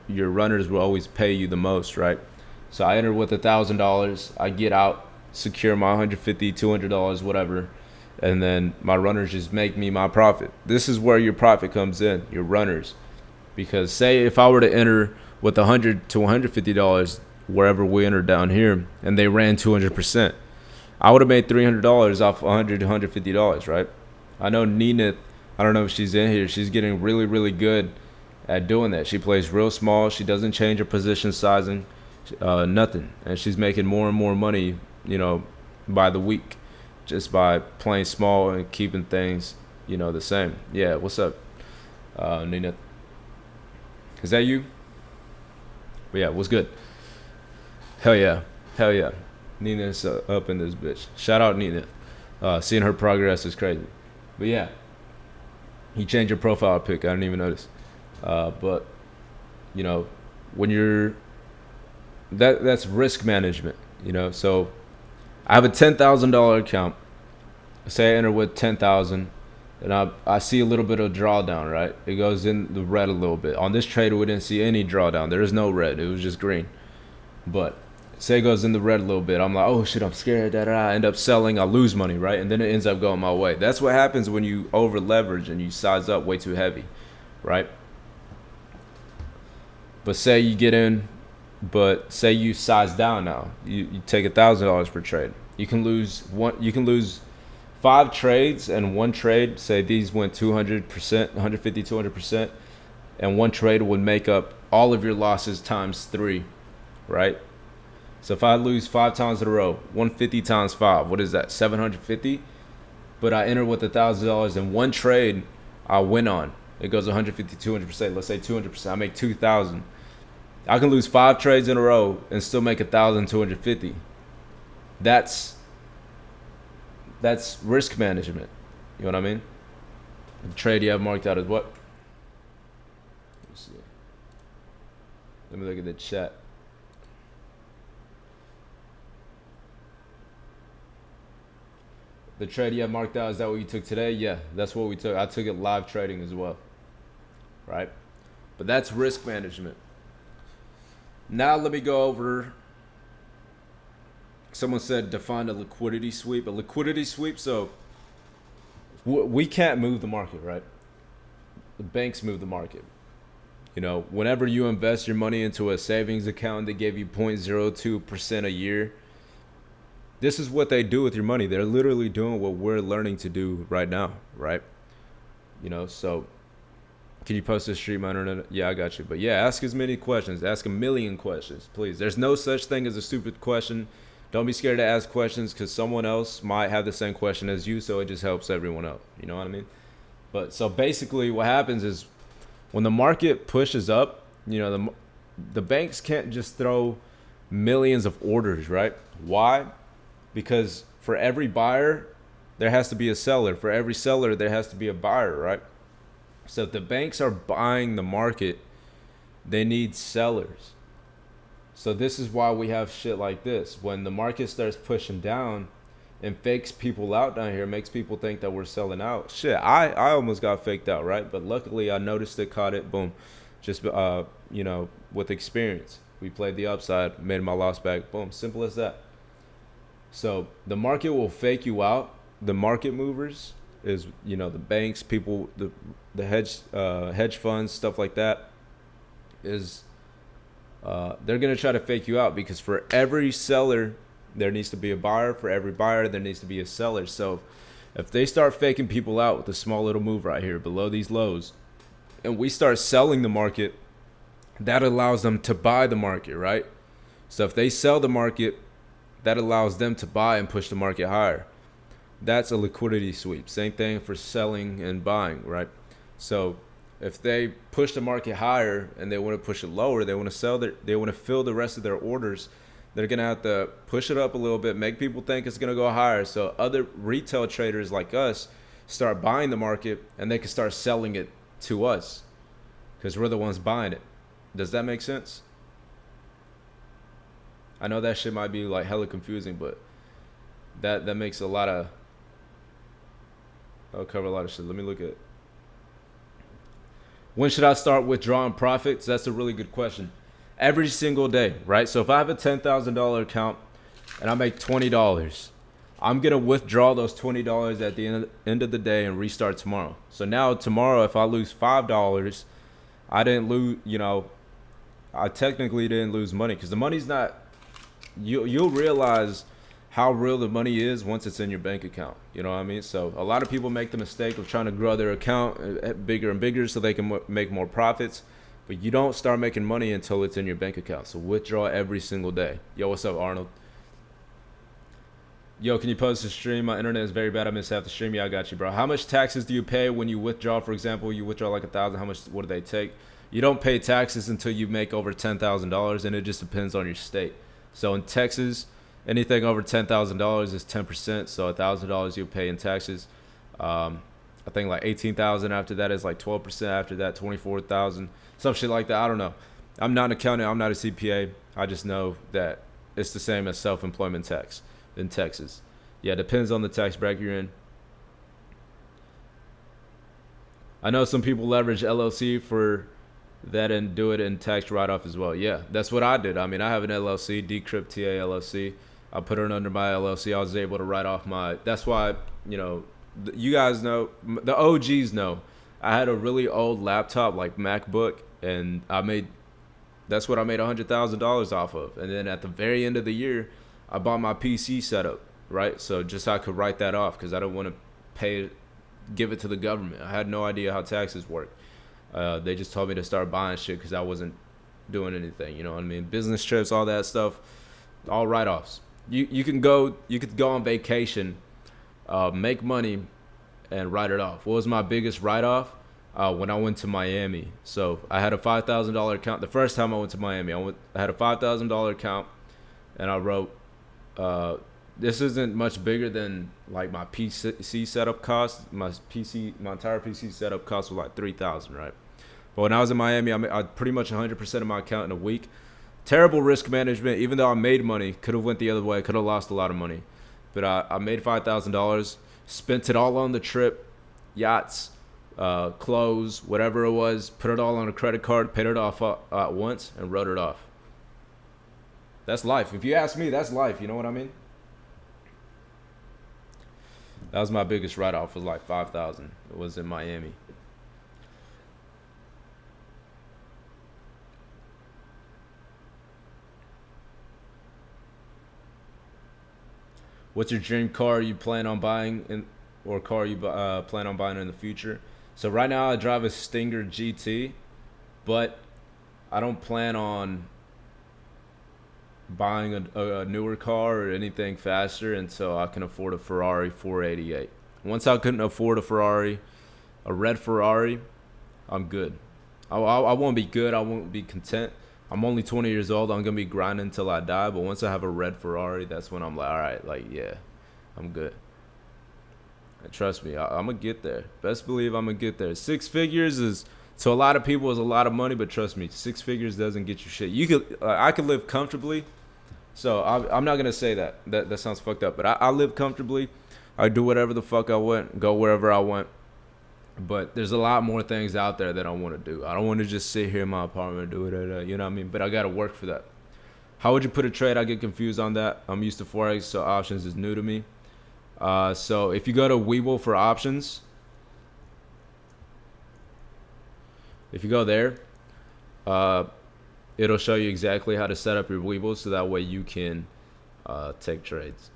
your runners will always pay you the most, right? So I enter with $1,000. I get out, secure my $150, $200, whatever, and then my runners just make me my profit. This is where your profit comes in, your runners. Because say if I were to enter with $100 to $150 wherever we entered down here, and they ran 200%, I would have made $300 off $100 to $150, right? I know Nina, I don't know if she's in here. She's getting really, really good at doing that. She plays real small. She doesn't change her position sizing, nothing. And she's making more and more money, you know, by the week just by playing small and keeping things, you know, the same. Yeah, what's up, Nina? Is that you? But yeah, what's good? Hell yeah. Hell yeah. Nina's up in this bitch. Shout out Nina. Seeing her progress is crazy. But yeah, you changed your profile pic. I didn't even notice. But you know, when you're that's risk management. You know, so I have a $10,000 account. Say I enter with 10,000, and I see a little bit of drawdown. Right, it goes in the red a little bit. On this trade, we didn't see any drawdown. There is no red. It was just green. But say it goes in the red a little bit. I'm like, oh shit, I'm scared. I end up selling. I lose money, right? And then it ends up going my way. That's what happens when you over leverage and you size up way too heavy, right? But say you get in, but say you size down now. You take $1,000 per trade. You can lose one. You can lose 5 trades, and one trade. Say these went 200%, 150, 200%, and one trade would make up all of your losses times 3, right? So if I lose 5 times in a row, 150 times 5, what is that? 750. But I enter with $1,000 in one trade. I win on. It goes 150, 200%. Let's say 200%. I make 2,000. I can lose 5 trades in a row and still make 1,250. That's risk management. You know what I mean? The trade you have marked out as what? Let me see. Let me look at the chat. The trade you have marked out, is that what you took today? Yeah, that's what we took. I took it live trading as well, right? But that's risk management. Now let me go over, someone said define a liquidity sweep. A liquidity sweep, so we can't move the market, right? The banks move the market. You know, whenever you invest your money into a savings account, they give you 0.02% a year. This is what they do with your money. They're literally doing what we're learning to do right now, right? You know, so can you post this stream on internet? Yeah, I got you. But yeah, ask as many questions. Ask a million questions, please. There's no such thing as a stupid question. Don't be scared to ask questions because someone else might have the same question as you, so it just helps everyone out. You know what I mean? But so basically what happens is when the market pushes up, you know, the banks can't just throw millions of orders, right? Why? Because for every buyer, there has to be a seller. For every seller, there has to be a buyer, right? So if the banks are buying the market, they need sellers. So this is why we have shit like this. When the market starts pushing down and fakes people out down here, makes people think that we're selling out. Shit, I almost got faked out, right? But luckily I noticed it, caught it, boom. Just with experience. We played the upside, made my loss back, boom. Simple as that. So the market will fake you out. The market movers is, the banks, people, the hedge funds, stuff like that, is they're gonna try to fake you out, because for every seller there needs to be a buyer. For every buyer there needs to be a seller. So if they start faking people out with a small little move right here below these lows, and we start selling the market, that allows them to buy the market, right? So if they sell the market, that allows them to buy and push the market higher. That's a liquidity sweep. Same thing for selling and buying, right? So if they push the market higher and they want to push it lower, they want to they want to fill the rest of their orders, they're going to have to push it up a little bit, make people think it's going to go higher. So other retail traders like us start buying the market, and they can start selling it to us because we're the ones buying it. Does that make sense? I know that shit might be like hella confusing, but that makes a lot of, I'll cover a lot of shit. Let me look at, when should I start withdrawing profits? That's a really good question. Every single day, right? So if I have a $10,000 account and I make $20, I'm going to withdraw those $20 at the end of the day and restart tomorrow. So now tomorrow, if I lose $5, I didn't lose, I technically didn't lose money, because the money's not, you'll realize how real the money is once it's in your bank account. You know what I mean? So a lot of people make the mistake of trying to grow their account bigger and bigger so they can make more profits. But you don't start making money until it's in your bank account. So withdraw every single day. Yo, what's up, Arnold? Yo, can you post a stream? My internet is very bad. I missed half the stream. Yeah, I got you, bro. How much taxes do you pay when you withdraw? For example, you withdraw like $1,000. How much? What do they take? You don't pay taxes until you make over $10,000, and it just depends on your state. So in Texas, anything over $10,000 is 10%. So $1,000 you pay in taxes. I think like 18,000 after that is like 12%. After that, 24,000, some shit like that. I don't know. I'm not an accountant. I'm not a CPA. I just know that it's the same as self-employment tax in Texas. Yeah, it depends on the tax bracket you're in. I know some people leverage LLC for that and do it in tax write-off as well. Yeah, that's what I did. I mean, I have an LLC, Decrypt TA LLC. I put it under my LLC. I was able to write off my. That's why, you guys know, the OGs know, I had a really old laptop like MacBook, and that's what I made $100,000 off of. And then at the very end of the year, I bought my PC setup, right? So just so I could write that off, because I don't want to give it to the government. I had no idea how taxes work. They just told me to start buying shit because I wasn't doing anything. You know what I mean? Business trips, all that stuff, all write-offs. You could go on vacation, make money, and write it off. What was my biggest write-off? When I went to Miami. So I had a $5,000 account. The first time I went to Miami, I had a $5,000 account, and I wrote, this isn't much bigger than like my PC setup cost. My entire PC setup cost was like $3,000, right? But when I was in Miami, I pretty much 100% of my account in a week. Terrible risk management. Even though I made money, could have went the other way. Could have lost a lot of money. But I made $5,000, spent it all on the trip, yachts, clothes, whatever it was, put it all on a credit card, paid it off at once, and wrote it off. That's life. If you ask me, that's life. You know what I mean? That was my biggest write-off, was like 5,000. It was in Miami. What's your dream car you plan on buying, or car you plan on buying in the future? So right now I drive a Stinger GT, but I don't plan on buying a newer car or anything faster until I can afford a Ferrari 488. Once I couldn't afford a red Ferrari, I'm good. I won't be good. I won't be content. I'm only 20 years old. I'm going to be grinding until I die. But once I have a red Ferrari, that's when I'm like, all right, like, yeah, I'm good. And trust me, I'm going to get there. Best believe I'm going to get there. 6 figures is To a lot of people, it's a lot of money, but trust me, 6 figures doesn't get you shit. You could, I could live comfortably. So I'm not gonna say that. That sounds fucked up. But I live comfortably. I do whatever the fuck I want, go wherever I want. But there's a lot more things out there that I want to do. I don't want to just sit here in my apartment and do it. You know what I mean? But I gotta work for that. How would you put a trade? I get confused on that. I'm used to Forex, so options is new to me. So if you go to Webull for options, if you go there, it'll show you exactly how to set up your Webull so that way you can take trades.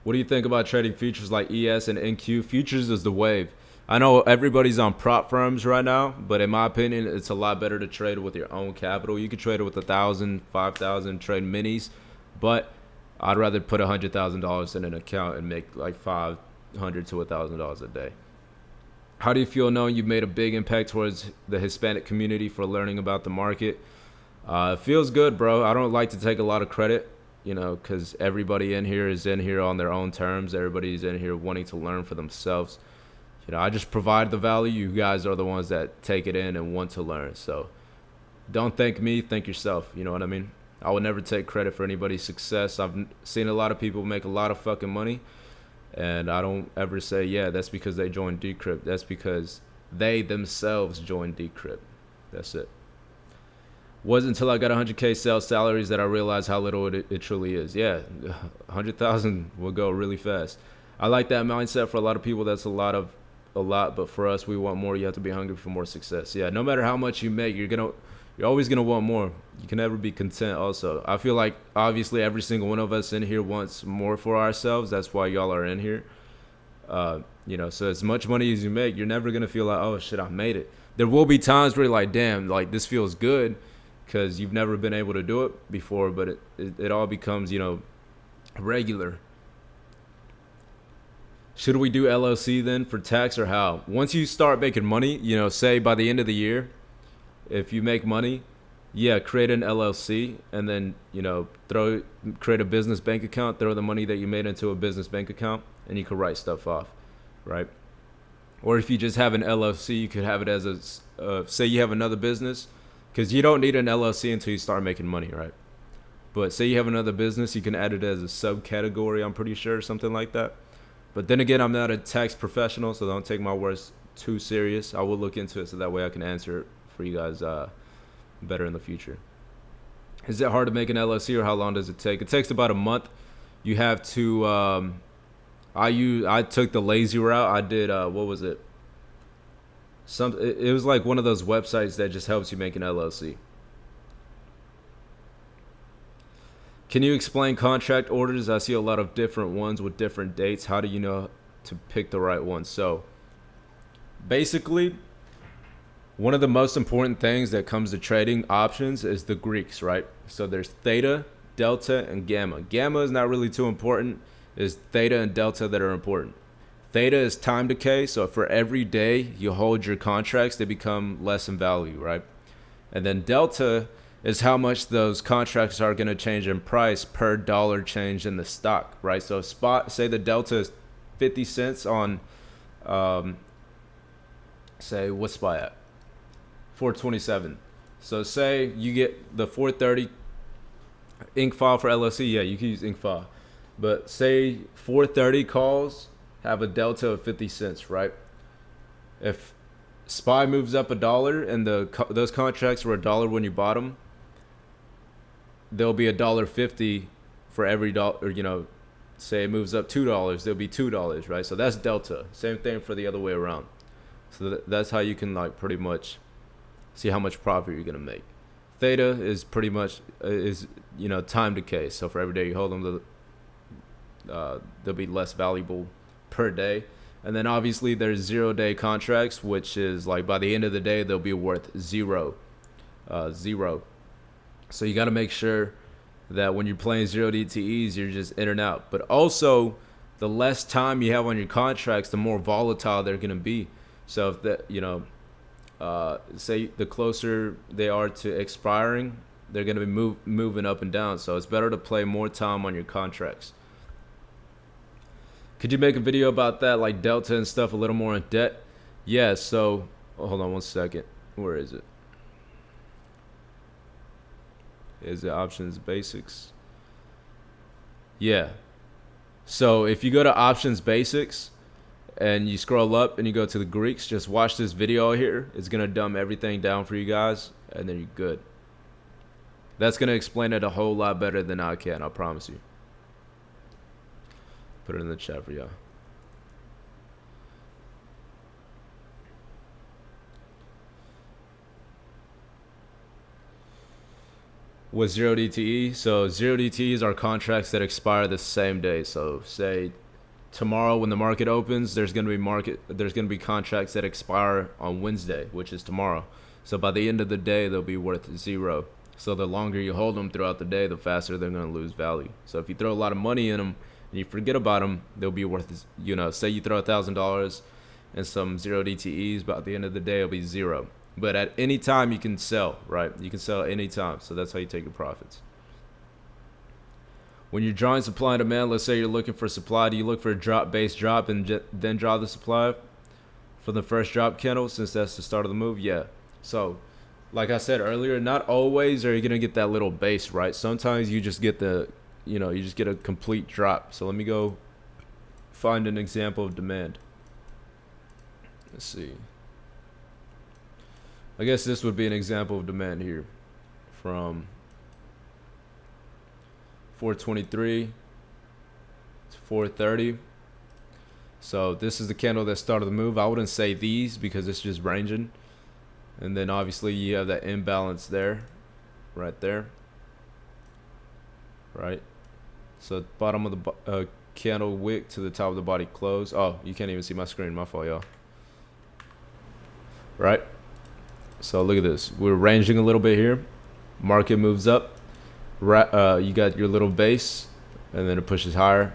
What do you think about trading futures like ES and NQ? Futures is the wave. I know everybody's on prop firms right now, but in my opinion, it's a lot better to trade with your own capital. You could trade it with 1,000, 5,000, trade minis, but I'd rather put $100,000 in an account and make like $500 to $1,000 a day. How do you feel knowing you've made a big impact towards the Hispanic community for learning about the market? It feels good, bro. I don't like to take a lot of credit, you know, because everybody in here is in here on their own terms. Everybody's in here wanting to learn for themselves. You know, I just provide the value. You guys are the ones that take it in and want to learn. So don't thank me, thank yourself. You know what I mean? I would never take credit for anybody's success. I've seen a lot of people make a lot of fucking money, and I don't ever say, yeah, that's because they joined Decrypt. That's because they themselves joined Decrypt. That's it. Wasn't until I got 100K sales salaries that I realized how little it truly is. Yeah, 100,000 will go really fast. I like that mindset. For a lot of people, that's a lot, but for us, we want more. You have to be hungry for more success. Yeah, no matter how much you make, you're always gonna want more. You can never be content. Also, I feel like obviously every single one of us in here wants more for ourselves. That's why y'all are in here. You know, so as much money as you make, you're never gonna feel like, oh shit, I made it. There will be times where you're like, damn, like this feels good, because you've never been able to do it before. But it all becomes, you know, regular. Should we do LLC then for tax, or how? Once you start making money, you know, say by the end of the year, if you make money, yeah, create an LLC and then, you know, create a business bank account, throw the money that you made into a business bank account, and you can write stuff off, right? Or if you just have an LLC, you could have it as say you have another business, because you don't need an LLC until you start making money, right? But say you have another business, you can add it as a subcategory, I'm pretty sure, something like that. But then again, I'm not a tax professional, so don't take my words too serious. I will look into it so that way I can answer it for you guys better in the future. Is it hard to make an LLC, or how long does it take? It takes about a month. You have to I took the lazy route. I did what was it? It was like one of those websites that just helps you make an LLC. Can you explain contract orders? I see a lot of different ones with different dates. How do you know to pick the right one? So basically, one of the most important things that comes to trading options is the Greeks, right? So there's theta, delta, and gamma. Gamma is not really too important. It's theta and delta that are important. Theta is time decay. So for every day you hold your contracts, they become less in value, right? And then delta is how much those contracts are going to change in price per dollar change in the stock, right? So say the delta is 50 cents on, say, what's SPY at? 427. So say you get the 430 ink file for LLC. Yeah, you can use ink file. But say 430 calls have a delta of 50 cents, right? If SPY moves up $1 and those contracts were $1 when you bought them, there'll be $1.50 for every dollar. You know, say it moves up $2, there'll be $2, right? So that's delta. Same thing for the other way around. So that's how you can like pretty much see how much profit you're gonna make. Theta is pretty much you know, time decay. So for every day you hold them, they'll be less valuable per day. And then obviously there's 0-day contracts, which is like by the end of the day they'll be worth zero. So you got to make sure that when you're playing 0 DTEs, you're just in and out. But also, the less time you have on your contracts, the more volatile they're going to be. So if that, you know, say the closer they are to expiring, they're going to be moving up and down. So it's better to play more time on your contracts. Could you make a video about that, like delta and stuff, a little more in depth? Yeah, so hold on one second. Where is it? Is it options basics? Yeah. So if you go to options basics and you scroll up and you go to the Greeks, just watch this video here. It's gonna dumb everything down for you guys, and then you're good. That's gonna explain it a whole lot better than I can. I promise you. Put it in the chat for y'all. With zero DTE, so zero DTEs are contracts that expire the same day. So say tomorrow when the market opens, there's gonna be contracts that expire on Wednesday, which is tomorrow. So by the end of the day, they'll be worth zero. So the longer you hold them throughout the day, the faster they're gonna lose value. So if you throw a lot of money in them and you forget about them, they'll be worth, say you throw $1,000 and some zero DTEs, by the end of the day, it'll be zero. But at any time you can sell, right? You can sell at any time. So that's how you take your profits. When you're drawing supply and demand, let's say you're looking for supply, do you look for a base drop and then draw the supply for the first drop candle, since that's the start of the move? Yeah. So like I said earlier, not always are you going to get that little base, right? Sometimes you just get you just get a complete drop. So let me go find an example of demand. Let's see. I guess this would be an example of demand here from 423 to 430. So this is the candle that started the move. I wouldn't say these because it's just ranging. And then obviously you have that imbalance there, right there. Right. So bottom of the candle wick to the top of the body close. Oh, you can't even see my screen. My fault, y'all. Right. So look at this. We're ranging a little bit here. Market moves up. You got your little base, and then it pushes higher.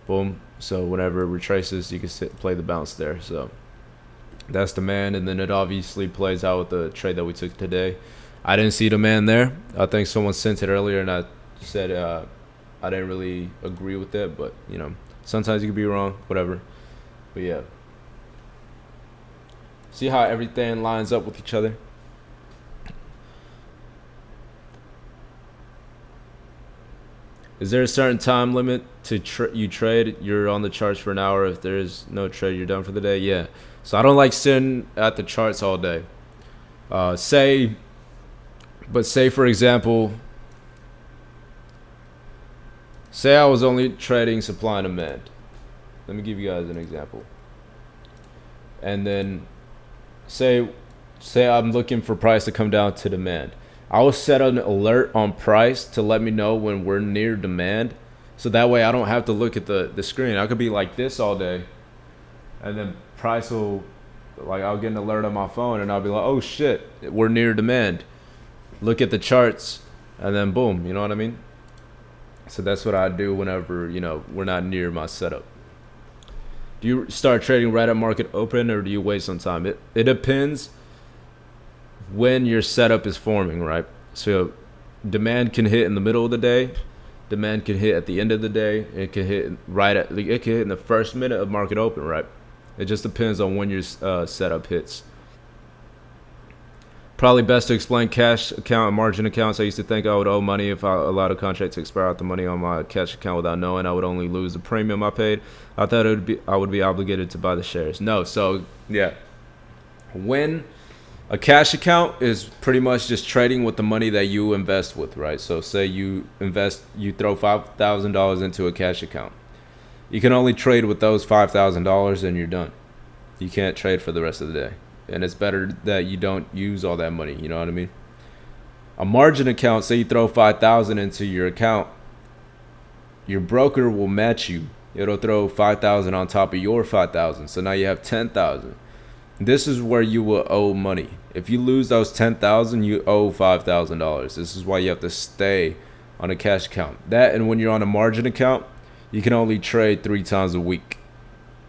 Boom. So whenever it retraces, you can play the bounce there. So that's demand, and then it obviously plays out with the trade that we took today. I didn't see demand there. I think someone sent it earlier, and I said I didn't really agree with it, but sometimes you can be wrong. Whatever. But yeah. See how everything lines up with each other? Is there a certain time limit to you trade? You're on the charts for an hour. If there is no trade, you're done for the day. Yeah. So I don't like sitting at the charts all day. Say for example, say I was only trading supply and demand. Let me give you guys an example. And then say I'm looking for price to come down to demand. I will set an alert on price to let me know when we're near demand. So that way I don't have to look at the screen. I could be like this all day, and then price will, I'll get an alert on my phone and I'll be like, oh shit, we're near demand. Look at the charts, and then boom, you know what I mean? So that's what I do whenever, we're not near my setup. Do you start trading right at market open, or do you wait some time? It depends when your setup is forming, right? So demand can hit in the middle of the day, demand can hit at the end of the day, it can hit it can hit in the first minute of market open, right? It just depends on when your setup hits. Probably best to explain cash account and margin accounts. I used to think I would owe money if I allowed a contract to expire out the money on my cash account without knowing. I would only lose the premium I paid. I thought I would be obligated to buy the shares. No, so yeah. When a cash account is pretty much just trading with the money that you invest with, right? So say you throw $5,000 into a cash account. You can only trade with those $5,000 and you're done. You can't trade for the rest of the day. And it's better that you don't use all that money, you know what I mean? A margin account, say you throw $5,000 into your account, your broker will match you. It'll throw $5,000 on top of your $5,000. So now you have $10,000. This is where you will owe money. If you lose those $10,000, you owe $5,000. This is why you have to stay on a cash account. That, and when you're on a margin account, you can only trade 3 times a week.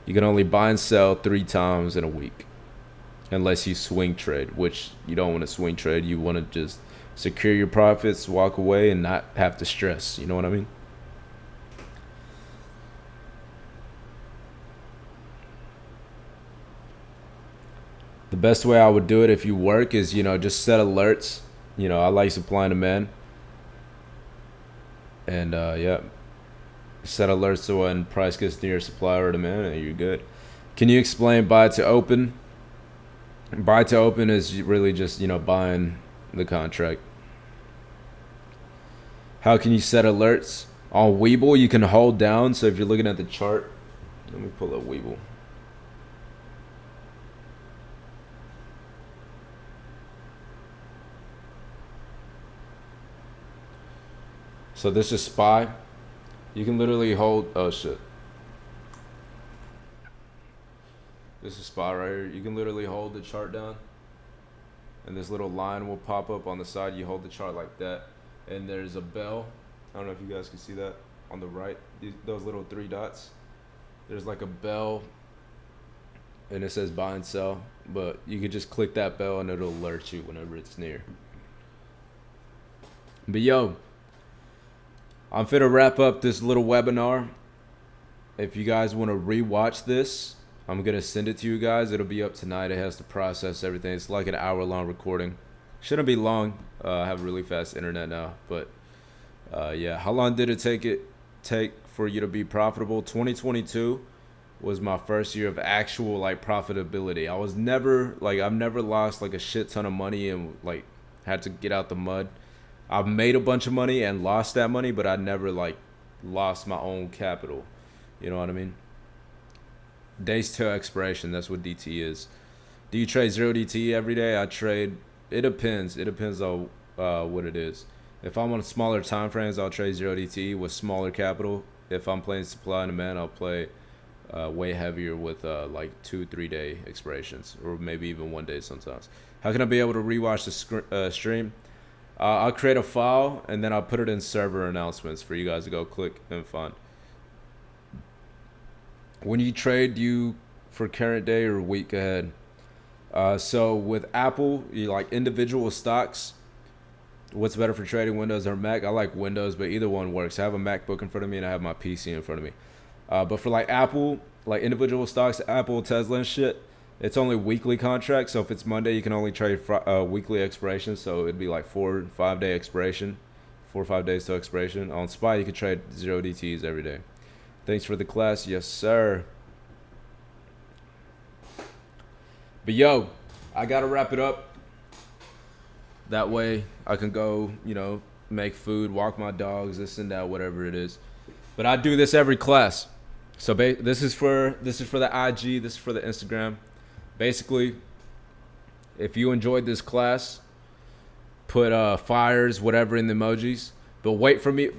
You can only buy and sell 3 times in a week. Unless you swing trade, which you don't want to swing trade. You want to just secure your profits, walk away, and not have to stress. You know what I mean? The best way I would do it if you work is, just set alerts. I like supply and demand. And yeah, set alerts so when price gets near supply or demand, and you're good. Can you explain buy to open? Buy to open is really just, buying the contract. How can you set alerts? On Webull, you can hold down. So if you're looking at the chart, let me pull up Webull. So this is SPY. You can literally hold, oh shit. This is SPY right here. You can literally hold the chart down, and this little line will pop up on the side. You hold the chart like that, and there's a bell. I don't know if you guys can see that on the right. Those little 3 dots. There's like a bell, and it says buy and sell. But you could just click that bell, and it'll alert you whenever it's near. But yo, I'm finna wrap up this little webinar. If you guys want to rewatch this, I'm gonna send it to you guys. It'll be up tonight. It has to process everything. It's like an hour-long recording. Shouldn't be long. I have really fast internet now. But yeah, how long did it take for you to be profitable? 2022 was my first year of actual profitability. I've never lost a shit ton of money and had to get out the mud. I've made a bunch of money and lost that money, but I never lost my own capital. You know what I mean? Days to expiration, that's what DT is. Do you trade 0 DT every day? I trade, it depends. It depends on what it is. If I'm on smaller time frames, I'll trade 0 DT with smaller capital. If I'm playing supply and demand, I'll play way heavier with 2-3 day expirations, or maybe even 1 day sometimes. How can I be able to rewatch the stream? I'll create a file, and then I'll put it in server announcements for you guys to go click and find. When you trade, you for current day or week ahead? So with Apple, you individual stocks. What's better for trading, Windows or Mac? I like Windows, but either one works. I have a MacBook in front of me, and I have my PC in front of me. But for Apple, individual stocks, Apple, Tesla, and shit, it's only weekly contracts. So if it's Monday, you can only trade weekly expiration. So it'd be 4 or 5 day expiration, 4 or 5 days to expiration. On SPY, you could trade 0 DTs every day. Thanks for the class. Yes, sir. But yo, I got to wrap it up. That way I can go, make food, walk my dogs, this and that, whatever it is. But I do this every class. So this is for the IG, this is for the Instagram. Basically, if you enjoyed this class, put fires, whatever in the emojis. But wait for me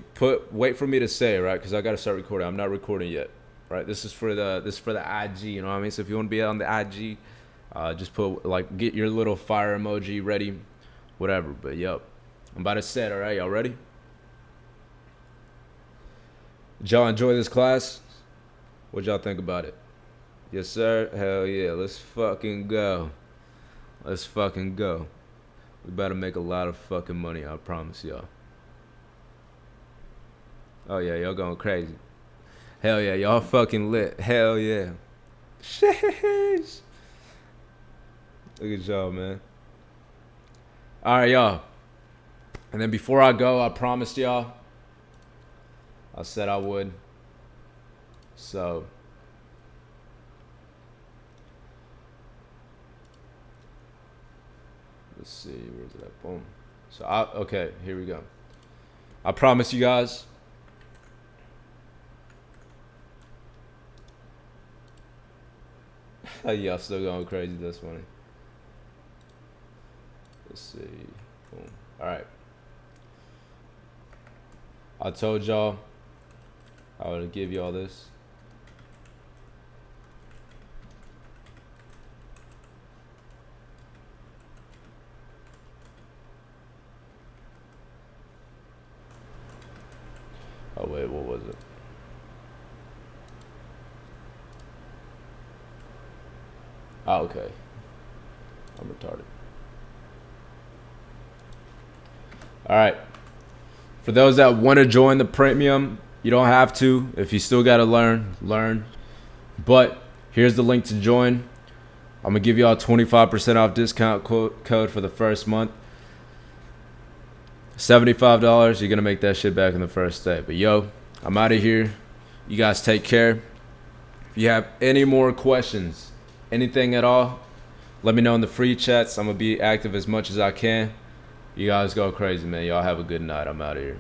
to say, right? Because I gotta start recording. I'm not recording yet, right? This is for the IG. You know what I mean? So if you want to be on the IG, just put get your little fire emoji ready, whatever. But yo, I'm about to set. All right, y'all ready? Did y'all enjoy this class? What y'all think about it? Yes, sir. Hell yeah. Let's fucking go. Let's fucking go. We about to make a lot of fucking money. I promise y'all. Oh yeah, y'all going crazy. Hell yeah, y'all fucking lit. Hell yeah. Sheesh. Look at y'all, man. Alright, y'all. And then before I go, I promised y'all. I said I would. So. Let's see, where's it at? Boom. So, okay, here we go. I promise you guys. Y'all still going crazy. That's funny. Let's see. Boom. All right. I told y'all I would give y'all this. Oh wait, what was it? Oh, okay. I'm retarded. All right. For those that want to join the premium, you don't have to. If you still got to learn. But here's the link to join. I'm gonna give y'all 25% off discount code for the first month. $75. You're gonna make that shit back in the first day. But yo, I'm out of here. You guys take care. If you have any more questions, anything at all, let me know in the free chats. I'm gonna be active as much as I can. You guys go crazy, man. Y'all have a good night. I'm out of here.